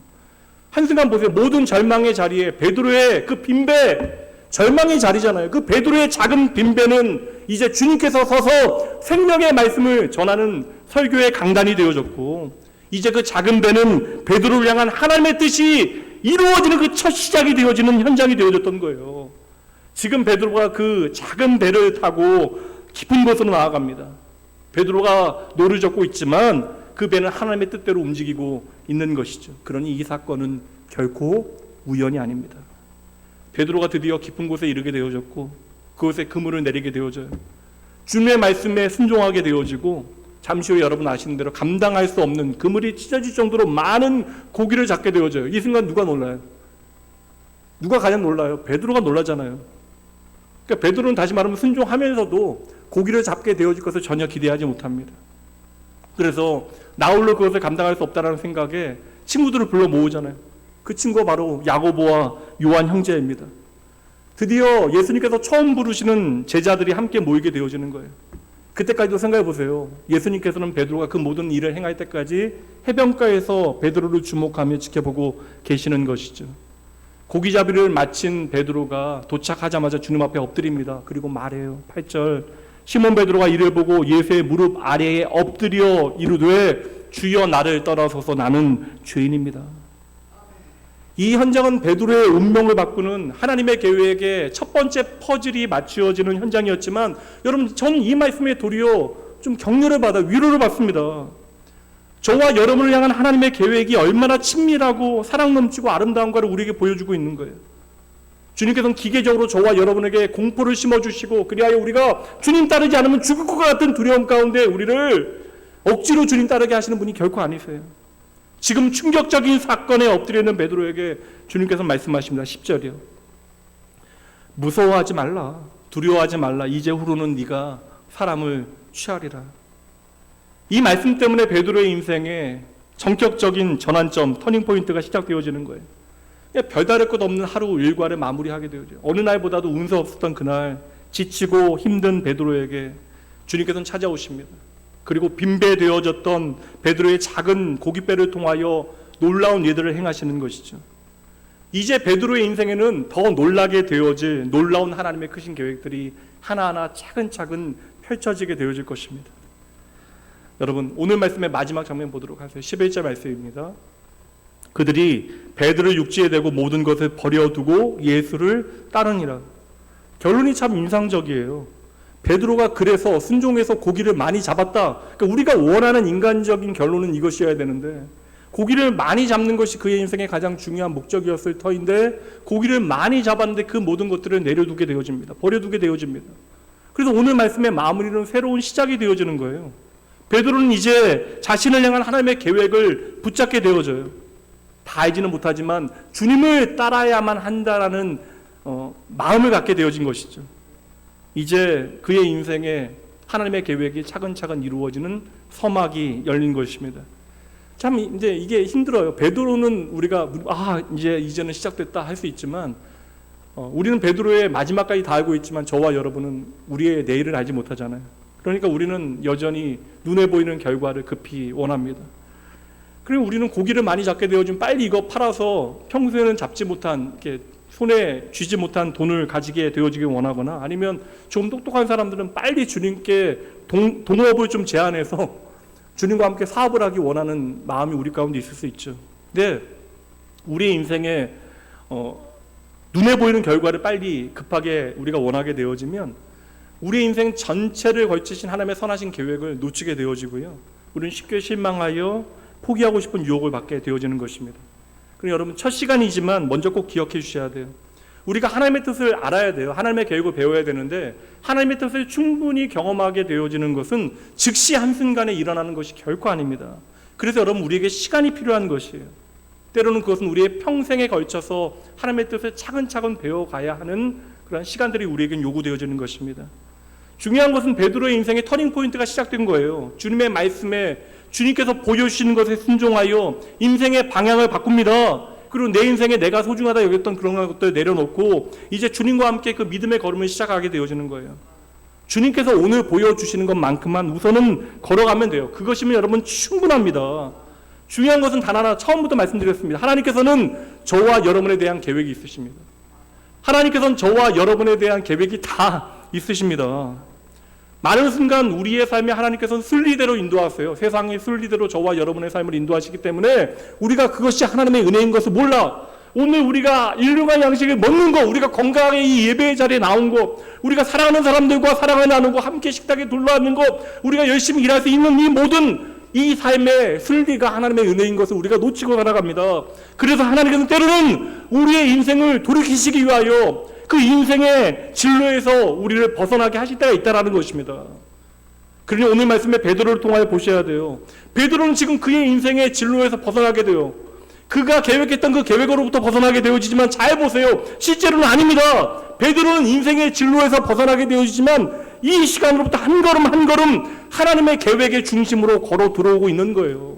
한순간 보세요. 모든 절망의 자리에 베드로의 그 빈배, 절망의 자리잖아요. 그 베드로의 작은 빈배는 이제 주님께서 서서 생명의 말씀을 전하는 설교의 강단이 되어졌고, 이제 그 작은 배는 베드로를 향한 하나님의 뜻이 이루어지는 그 첫 시작이 되어지는 현장이 되어졌던 거예요. 지금 베드로가 그 작은 배를 타고 깊은 곳으로 나아갑니다. 베드로가 노를 젓고 있지만 그 배는 하나님의 뜻대로 움직이고 있는 것이죠. 그러니 이 사건은 결코 우연이 아닙니다. 베드로가 드디어 깊은 곳에 이르게 되어졌고 그곳에 그물을 내리게 되어져요. 주님의 말씀에 순종하게 되어지고 잠시 후에 여러분 아시는 대로 감당할 수 없는 그물이 찢어질 정도로 많은 고기를 잡게 되어져요. 이 순간 누가 놀라요? 누가 가장 놀라요? 베드로가 놀라잖아요. 그러니까 베드로는 다시 말하면 순종하면서도 고기를 잡게 되어질 것을 전혀 기대하지 못합니다. 그래서 나 홀로 그것을 감당할 수 없다는 생각에 친구들을 불러 모으잖아요. 그 친구가 바로 야고보와 요한 형제입니다. 드디어 예수님께서 처음 부르시는 제자들이 함께 모이게 되어지는 거예요. 그때까지도 생각해 보세요. 예수님께서는 베드로가 그 모든 일을 행할 때까지 해변가에서 베드로를 주목하며 지켜보고 계시는 것이죠. 고기잡이를 마친 베드로가 도착하자마자 주님 앞에 엎드립니다. 그리고 말해요. 8절 시몬 베드로가 이를 보고 예수의 무릎 아래에 엎드려 이르되 주여 나를 떠나소서 나는 죄인입니다. 이 현장은 베드로의 운명을 바꾸는 하나님의 계획의 첫 번째 퍼즐이 맞추어지는 현장이었지만 여러분 저는 이 말씀에 도리어 좀 격려를 받아 위로를 받습니다. 저와 여러분을 향한 하나님의 계획이 얼마나 친밀하고 사랑 넘치고 아름다운가를 우리에게 보여주고 있는 거예요. 주님께서는 기계적으로 저와 여러분에게 공포를 심어주시고 그리하여 우리가 주님 따르지 않으면 죽을 것 같은 두려움 가운데 우리를 억지로 주님 따르게 하시는 분이 결코 아니세요. 지금 충격적인 사건에 엎드려 있는 베드로에게 주님께서 말씀하십니다. 10절이요. 무서워하지 말라. 두려워하지 말라. 이제 후로는 네가 사람을 취하리라. 이 말씀 때문에 베드로의 인생에 전격적인 전환점, 터닝포인트가 시작되어지는 거예요. 별다를 것 없는 하루 일과를 마무리하게 되어져요. 어느 날보다도 운서 없었던 그날 지치고 힘든 베드로에게 주님께서는 찾아오십니다. 그리고 빈배되어졌던 베드로의 작은 고깃배를 통하여 놀라운 일들을 행하시는 것이죠. 이제 베드로의 인생에는 더 놀라게 되어질 놀라운 하나님의 크신 계획들이 하나하나 차근차근 펼쳐지게 되어질 것입니다. 여러분 오늘 말씀의 마지막 장면 보도록 하세요. 11절 말씀입니다. 그들이 베드로를 육지에 대고 모든 것을 버려두고 예수를 따르니라. 결론이 참 인상적이에요. 베드로가 그래서 순종해서 고기를 많이 잡았다. 그러니까 우리가 원하는 인간적인 결론은 이것이어야 되는데 고기를 많이 잡는 것이 그의 인생의 가장 중요한 목적이었을 터인데 고기를 많이 잡았는데 그 모든 것들을 내려두게 되어집니다. 버려두게 되어집니다. 그래서 오늘 말씀의 마무리는 새로운 시작이 되어지는 거예요. 베드로는 이제 자신을 향한 하나님의 계획을 붙잡게 되어져요. 다 알지는 못하지만 주님을 따라야만 한다라는 마음을 갖게 되어진 것이죠. 이제 그의 인생에 하나님의 계획이 차근차근 이루어지는 서막이 열린 것입니다. 참 이제 이게 힘들어요. 베드로는 우리가 이제는 시작됐다 할 수 있지만 우리는 베드로의 마지막까지 다 알고 있지만 저와 여러분은 우리의 내일을 알지 못하잖아요. 그러니까 우리는 여전히 눈에 보이는 결과를 급히 원합니다. 그리고 우리는 고기를 많이 잡게 되어지면 빨리 이거 팔아서 평소에는 잡지 못한 이렇게 손에 쥐지 못한 돈을 가지게 되어지길 원하거나 아니면 좀 똑똑한 사람들은 빨리 주님께 동업을 좀 제안해서 주님과 함께 사업을 하기 원하는 마음이 우리 가운데 있을 수 있죠. 근데 우리의 인생에 눈에 보이는 결과를 빨리 급하게 우리가 원하게 되어지면 우리의 인생 전체를 걸치신 하나님의 선하신 계획을 놓치게 되어지고요. 우리는 쉽게 실망하여 포기하고 싶은 유혹을 받게 되어지는 것입니다. 그럼 여러분 첫 시간이지만 먼저 꼭 기억해 주셔야 돼요. 우리가 하나님의 뜻을 알아야 돼요. 하나님의 계획을 배워야 되는데 하나님의 뜻을 충분히 경험하게 되어지는 것은 즉시 한순간에 일어나는 것이 결코 아닙니다. 그래서 여러분 우리에게 시간이 필요한 것이에요. 때로는 그것은 우리의 평생에 걸쳐서 하나님의 뜻을 차근차근 배워가야 하는 그런 시간들이 우리에겐 요구되어지는 것입니다. 중요한 것은 베드로의 인생의 터닝포인트가 시작된 거예요. 주님의 말씀에 주님께서 보여주시는 것에 순종하여 인생의 방향을 바꿉니다. 그리고 내 인생에 내가 소중하다 여겼던 그런 것들을 내려놓고 이제 주님과 함께 그 믿음의 걸음을 시작하게 되어지는 거예요. 주님께서 오늘 보여주시는 것만큼만 우선은 걸어가면 돼요. 그것이면 여러분 충분합니다. 중요한 것은 단 하나 처음부터 말씀드렸습니다. 하나님께서는 저와 여러분에 대한 계획이 있으십니다. 하나님께서는 저와 여러분에 대한 계획이 다 있으십니다. 많은 순간 우리의 삶에 하나님께서는 순리대로 인도하세요. 세상의 순리대로 저와 여러분의 삶을 인도하시기 때문에 우리가 그것이 하나님의 은혜인 것을 몰라. 오늘 우리가 일용할 양식을 먹는 거, 우리가 건강하게 이 예배의 자리에 나온 거, 우리가 사랑하는 사람들과 사랑을 나누고 함께 식탁에 둘러앉는 거, 우리가 열심히 일할 수 있는 이 모든 이 삶의 순리가 하나님의 은혜인 것을 우리가 놓치고 살아갑니다. 그래서 하나님께서는 때로는 우리의 인생을 돌이키시기 위하여 그 인생의 진로에서 우리를 벗어나게 하실 때가 있다는 것입니다. 그러니 오늘 말씀에 베드로를 통하여 보셔야 돼요. 베드로는 지금 그의 인생의 진로에서 벗어나게 돼요. 그가 계획했던 그 계획으로부터 벗어나게 되어지지만 잘 보세요. 실제로는 아닙니다. 베드로는 인생의 진로에서 벗어나게 되어지지만 이 시간으로부터 한 걸음 한 걸음 하나님의 계획의 중심으로 걸어 들어오고 있는 거예요.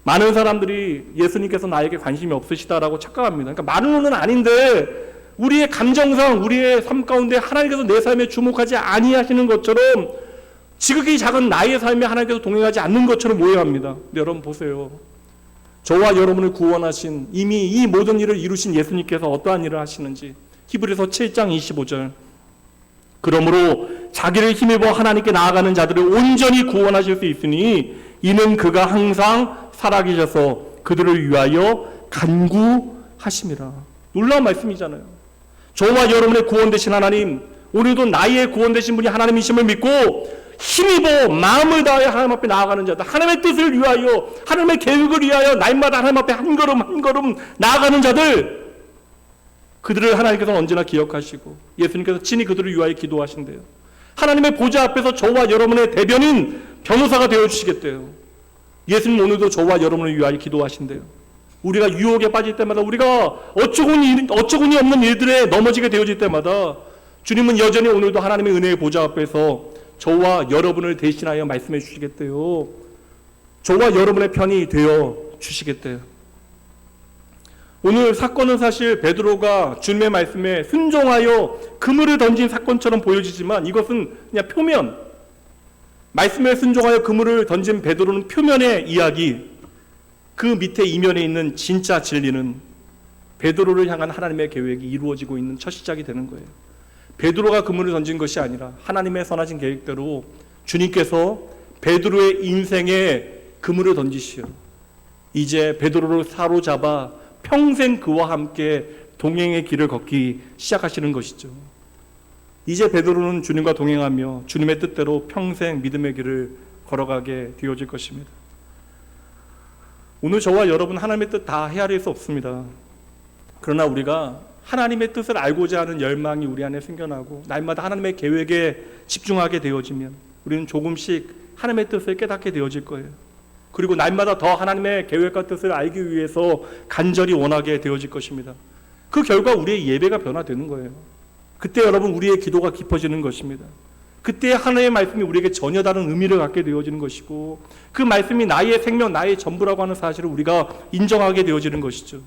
많은 사람들이 예수님께서 나에게 관심이 없으시다라고 착각합니다. 그러니까 많은 건 아닌데 우리의 감정상 우리의 삶 가운데 하나님께서 내 삶에 주목하지 아니하시는 것처럼 지극히 작은 나의 삶에 하나님께서 동행하지 않는 것처럼 오해합니다. 여러분 보세요. 저와 여러분을 구원하신 이미 이 모든 일을 이루신 예수님께서 어떠한 일을 하시는지 히브리서 7장 25절 그러므로 자기를 힘입어 하나님께 나아가는 자들을 온전히 구원하실 수 있으니 이는 그가 항상 살아계셔서 그들을 위하여 간구하심이라. 놀라운 말씀이잖아요. 저와 여러분의 구원되신 하나님, 오늘도 나의 구원되신 분이 하나님이심을 믿고 힘입어 마음을 다하여 하나님 앞에 나아가는 자들, 하나님의 뜻을 위하여 하나님의 계획을 위하여 날마다 하나님 앞에 한 걸음 한 걸음 나아가는 자들, 그들을 하나님께서 언제나 기억하시고 예수님께서 친히 그들을 위하여 기도하신대요. 하나님의 보좌 앞에서 저와 여러분의 대변인 변호사가 되어주시겠대요. 예수님 오늘도 저와 여러분을 위하여 기도하신대요. 우리가 유혹에 빠질 때마다, 우리가 어처구니 없는 일들에 넘어지게 되어질 때마다 주님은 여전히 오늘도 하나님의 은혜의 보좌 앞에서 저와 여러분을 대신하여 말씀해 주시겠대요. 저와 여러분의 편이 되어 주시겠대요. 오늘 사건은 사실 베드로가 주님의 말씀에 순종하여 그물을 던진 사건처럼 보여지지만 이것은 그냥 표면, 말씀에 순종하여 그물을 던진 베드로는 표면의 이야기, 그 밑에 이면에 있는 진짜 진리는 베드로를 향한 하나님의 계획이 이루어지고 있는 첫 시작이 되는 거예요. 베드로가 그물을 던진 것이 아니라 하나님의 선하신 계획대로 주님께서 베드로의 인생에 그물을 던지시오. 이제 베드로를 사로잡아 평생 그와 함께 동행의 길을 걷기 시작하시는 것이죠. 이제 베드로는 주님과 동행하며 주님의 뜻대로 평생 믿음의 길을 걸어가게 되어질 것입니다. 오늘 저와 여러분 하나님의 뜻 다 헤아릴 수 없습니다. 그러나 우리가 하나님의 뜻을 알고자 하는 열망이 우리 안에 생겨나고 날마다 하나님의 계획에 집중하게 되어지면 우리는 조금씩 하나님의 뜻을 깨닫게 되어질 거예요. 그리고 날마다 더 하나님의 계획과 뜻을 알기 위해서 간절히 원하게 되어질 것입니다. 그 결과 우리의 예배가 변화되는 거예요. 그때 여러분 우리의 기도가 깊어지는 것입니다. 그때 하나님의 말씀이 우리에게 전혀 다른 의미를 갖게 되어지는 것이고 그 말씀이 나의 생명, 나의 전부라고 하는 사실을 우리가 인정하게 되어지는 것이죠.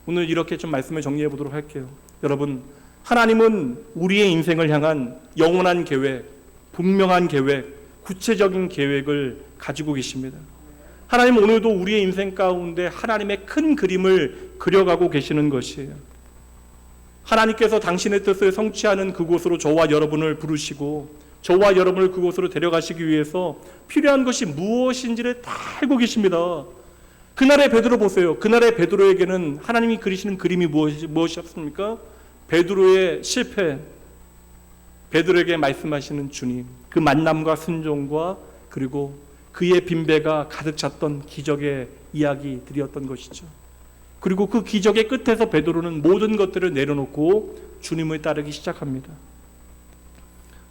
오늘 이렇게 좀 말씀을 정리해 보도록 할게요. 여러분, 하나님은 우리의 인생을 향한 영원한 계획, 분명한 계획, 구체적인 계획을 가지고 계십니다. 하나님은 오늘도 우리의 인생 가운데 하나님의 큰 그림을 그려가고 계시는 것이에요. 하나님께서 당신의 뜻을 성취하는 그곳으로 저와 여러분을 부르시고 저와 여러분을 그곳으로 데려가시기 위해서 필요한 것이 무엇인지를 다 알고 계십니다. 그날의 베드로 보세요. 그날의 베드로에게는 하나님이 그리시는 그림이 무엇이었습니까? 베드로의 실패, 베드로에게 말씀하시는 주님, 그 만남과 순종과 그리고 그의 빈배가 가득 찼던 기적의 이야기들이었던 것이죠. 그리고 그 기적의 끝에서 베드로는 모든 것들을 내려놓고 주님을 따르기 시작합니다.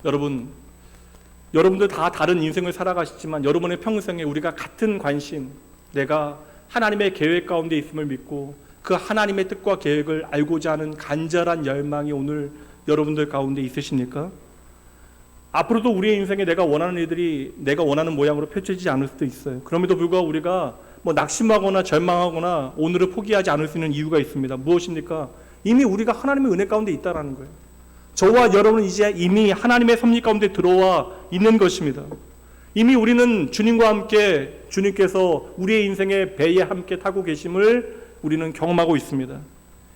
여러분들 다 다른 인생을 살아가시지만 여러분의 평생에 우리가 같은 관심, 내가 하나님의 계획 가운데 있음을 믿고 그 하나님의 뜻과 계획을 알고자 하는 간절한 열망이 오늘 여러분들 가운데 있으십니까? 앞으로도 우리의 인생에 내가 원하는 일들이 내가 원하는 모양으로 펼쳐지지 않을 수도 있어요. 그럼에도 불구하고 우리가 낙심하거나 절망하거나 오늘을 포기하지 않을 수 있는 이유가 있습니다. 무엇입니까? 이미 우리가 하나님의 은혜 가운데 있다라는 거예요. 저와 여러분은 이제 이미 하나님의 섭리 가운데 들어와 있는 것입니다. 이미 우리는 주님과 함께 주님께서 우리의 인생의 배에 함께 타고 계심을 우리는 경험하고 있습니다.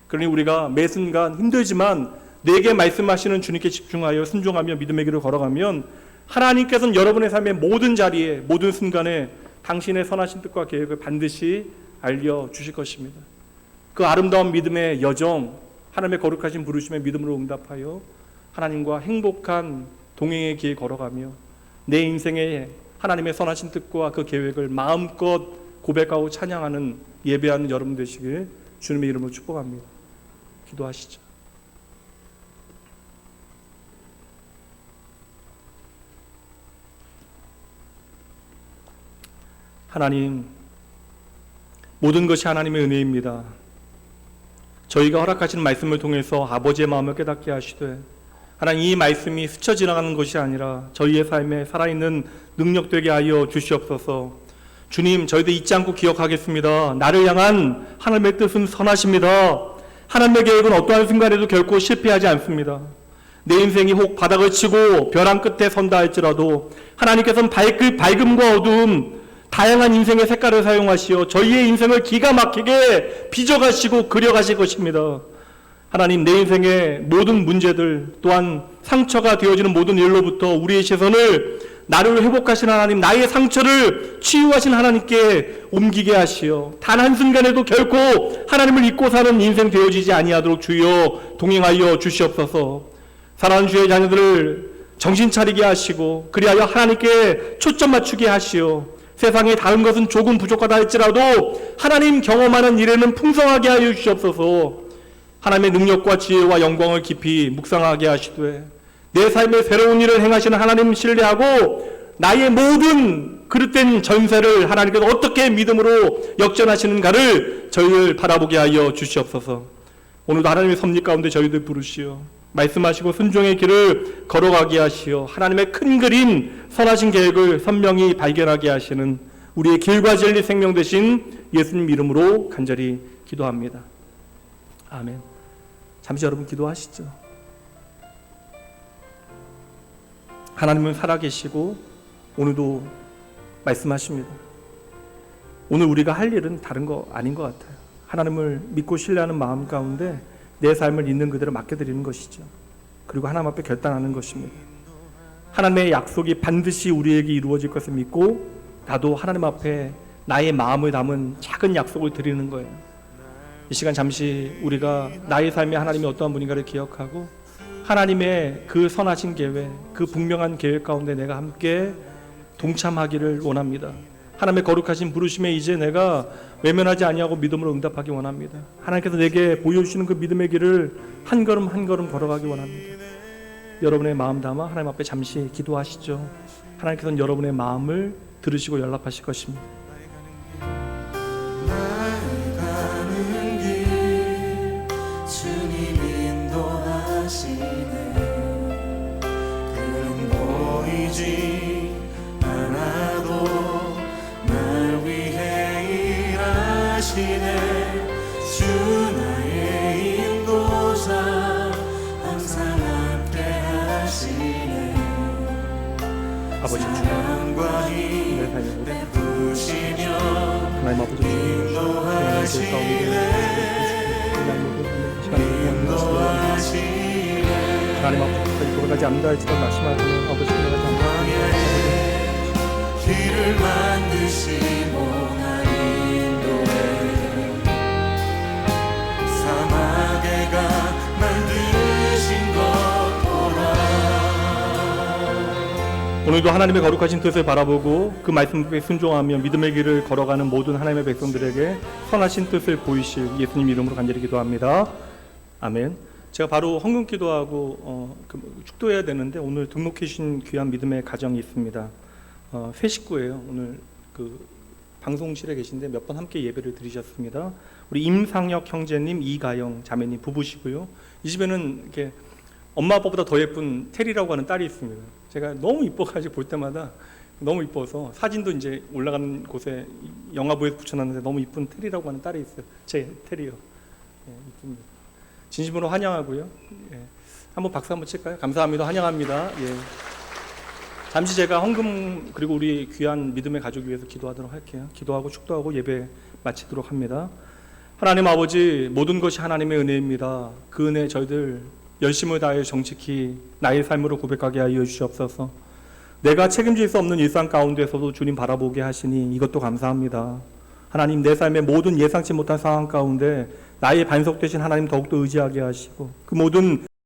그러니 우리가 매 순간 힘들지만 내게 말씀하시는 주님께 집중하여 순종하며 믿음의 길을 걸어가면 하나님께서는 여러분의 삶의 모든 자리에, 모든 순간에 당신의 선하신 뜻과 계획을 반드시 알려주실 것입니다. 그 아름다운 믿음의 여정, 하나님의 거룩하신 부르심에 믿음으로 응답하여 하나님과 행복한 동행의 길 걸어가며 내 인생에 하나님의 선하신 뜻과 그 계획을 마음껏 고백하고 찬양하는 예배하는 여러분 되시길 주님의 이름으로 축복합니다. 기도하시죠. 하나님, 모든 것이 하나님의 은혜입니다. 저희가 허락하시는 말씀을 통해서 아버지의 마음을 깨닫게 하시되 하나님, 이 말씀이 스쳐 지나가는 것이 아니라 저희의 삶에 살아있는 능력 되게 하여 주시옵소서. 주님, 저희도 잊지 않고 기억하겠습니다. 나를 향한 하나님의 뜻은 선하십니다. 하나님의 계획은 어떠한 순간에도 결코 실패하지 않습니다. 내 인생이 혹 바닥을 치고 벼랑 끝에 선다 할지라도 하나님께서는 밝음과 어두움, 다양한 인생의 색깔을 사용하시어 저희의 인생을 기가 막히게 빚어가시고 그려가실 것입니다. 하나님, 내 인생의 모든 문제들 또한 상처가 되어지는 모든 일로부터 우리의 시선을 나를 회복하신 하나님, 나의 상처를 치유하신 하나님께 옮기게 하시어 단 한순간에도 결코 하나님을 잊고 사는 인생 되어지지 아니하도록 주여 동행하여 주시옵소서. 사랑하는 주의 자녀들을 정신 차리게 하시고 그리하여 하나님께 초점 맞추게 하시어 세상에 다른 것은 조금 부족하다 할지라도 하나님 경험하는 일에는 풍성하게 하여 주시옵소서. 하나님의 능력과 지혜와 영광을 깊이 묵상하게 하시되 내 삶에 새로운 일을 행하시는 하나님 신뢰하고 나의 모든 그릇된 전세를 하나님께서 어떻게 믿음으로 역전하시는가를 저희를 바라보게 하여 주시옵소서. 오늘도 하나님의 섭리 가운데 저희들 부르시어 말씀하시고 순종의 길을 걸어가게 하시어 하나님의 큰 그림 선하신 계획을 선명히 발견하게 하시는 우리의 길과 진리 생명 되신 예수님 이름으로 간절히 기도합니다. 아멘. 잠시 여러분 기도하시죠. 하나님은 살아계시고 오늘도 말씀하십니다. 오늘 우리가 할 일은 다른 거 아닌 것 같아요. 하나님을 믿고 신뢰하는 마음 가운데 내 삶을 있는 그대로 맡겨드리는 것이죠. 그리고 하나님 앞에 결단하는 것입니다. 하나님의 약속이 반드시 우리에게 이루어질 것을 믿고 나도 하나님 앞에 나의 마음을 담은 작은 약속을 드리는 거예요. 이 시간 잠시 우리가 나의 삶에 하나님이 어떠한 분인가를 기억하고 하나님의 그 선하신 계획, 그 분명한 계획 가운데 내가 함께 동참하기를 원합니다. 하나님의 거룩하신 부르심에 이제 내가 외면하지 아니하고 믿음으로 응답하기 원합니다. 하나님께서 내게 보여주시는 그 믿음의 길을 한 걸음 한 걸음 걸어가기 원합니다. 여러분의 마음 담아 하나님 앞에 잠시 기도하시죠. 하나님께서는 여러분의 마음을 들으시고 연락하실 것입니다. 주 나의 인도자 항상 함께 하시네. 아버지 사랑과 힘 베푸시며 하나님 아버지 인도하시네. 하나님 아버지 돌아가지 않는다 할지라도 말씀하시는 아버지 돌아가지 않는다 길을 만드시고 오늘도 하나님의 거룩하신 뜻을 바라보고 그 말씀에 순종하며 믿음의 길을 걸어가는 모든 하나님의 백성들에게 선하신 뜻을 보이실 예수님 이름으로 간절히 기도합니다. 아멘. 제가 바로 헌금 기도하고 축도해야 되는데 오늘 등록해 주신 귀한 믿음의 가정이 있습니다. 세 식구예요. 오늘 그 방송실에 계신데 몇 번 함께 예배를 드리셨습니다. 우리 임상혁 형제님, 이가영 자매님 부부시고요. 이 집에는 이렇게 엄마 아빠보다 더 예쁜 테리라고 하는 딸이 있습니다. 제가 너무 이뻐가지고 볼 때마다 너무 이뻐서 사진도 이제 올라가는 곳에 영화부에 붙여놨는데 너무 이쁜 테리라고 하는 딸이 있어요. 제 테리요. 예, 이쁩니다. 진심으로 환영하고요. 예, 한번 박수 한번 칠까요? 감사합니다. 환영합니다. 예. 잠시 제가 헌금 그리고 우리 귀한 믿음의 가족 위해서 기도하도록 할게요. 기도하고 축도하고 예배 마치도록 합니다. 하나님 아버지, 모든 것이 하나님의 은혜입니다. 그 은혜 저희들 열심을 다해 정직히 나의 삶으로 고백하게 하여 주시옵소서. 내가 책임질 수 없는 일상 가운데서도 주님 바라보게 하시니 이것도 감사합니다. 하나님, 내 삶의 모든 예상치 못한 상황 가운데 나의 반석 되신 하나님 더욱더 의지하게 하시고 그 모든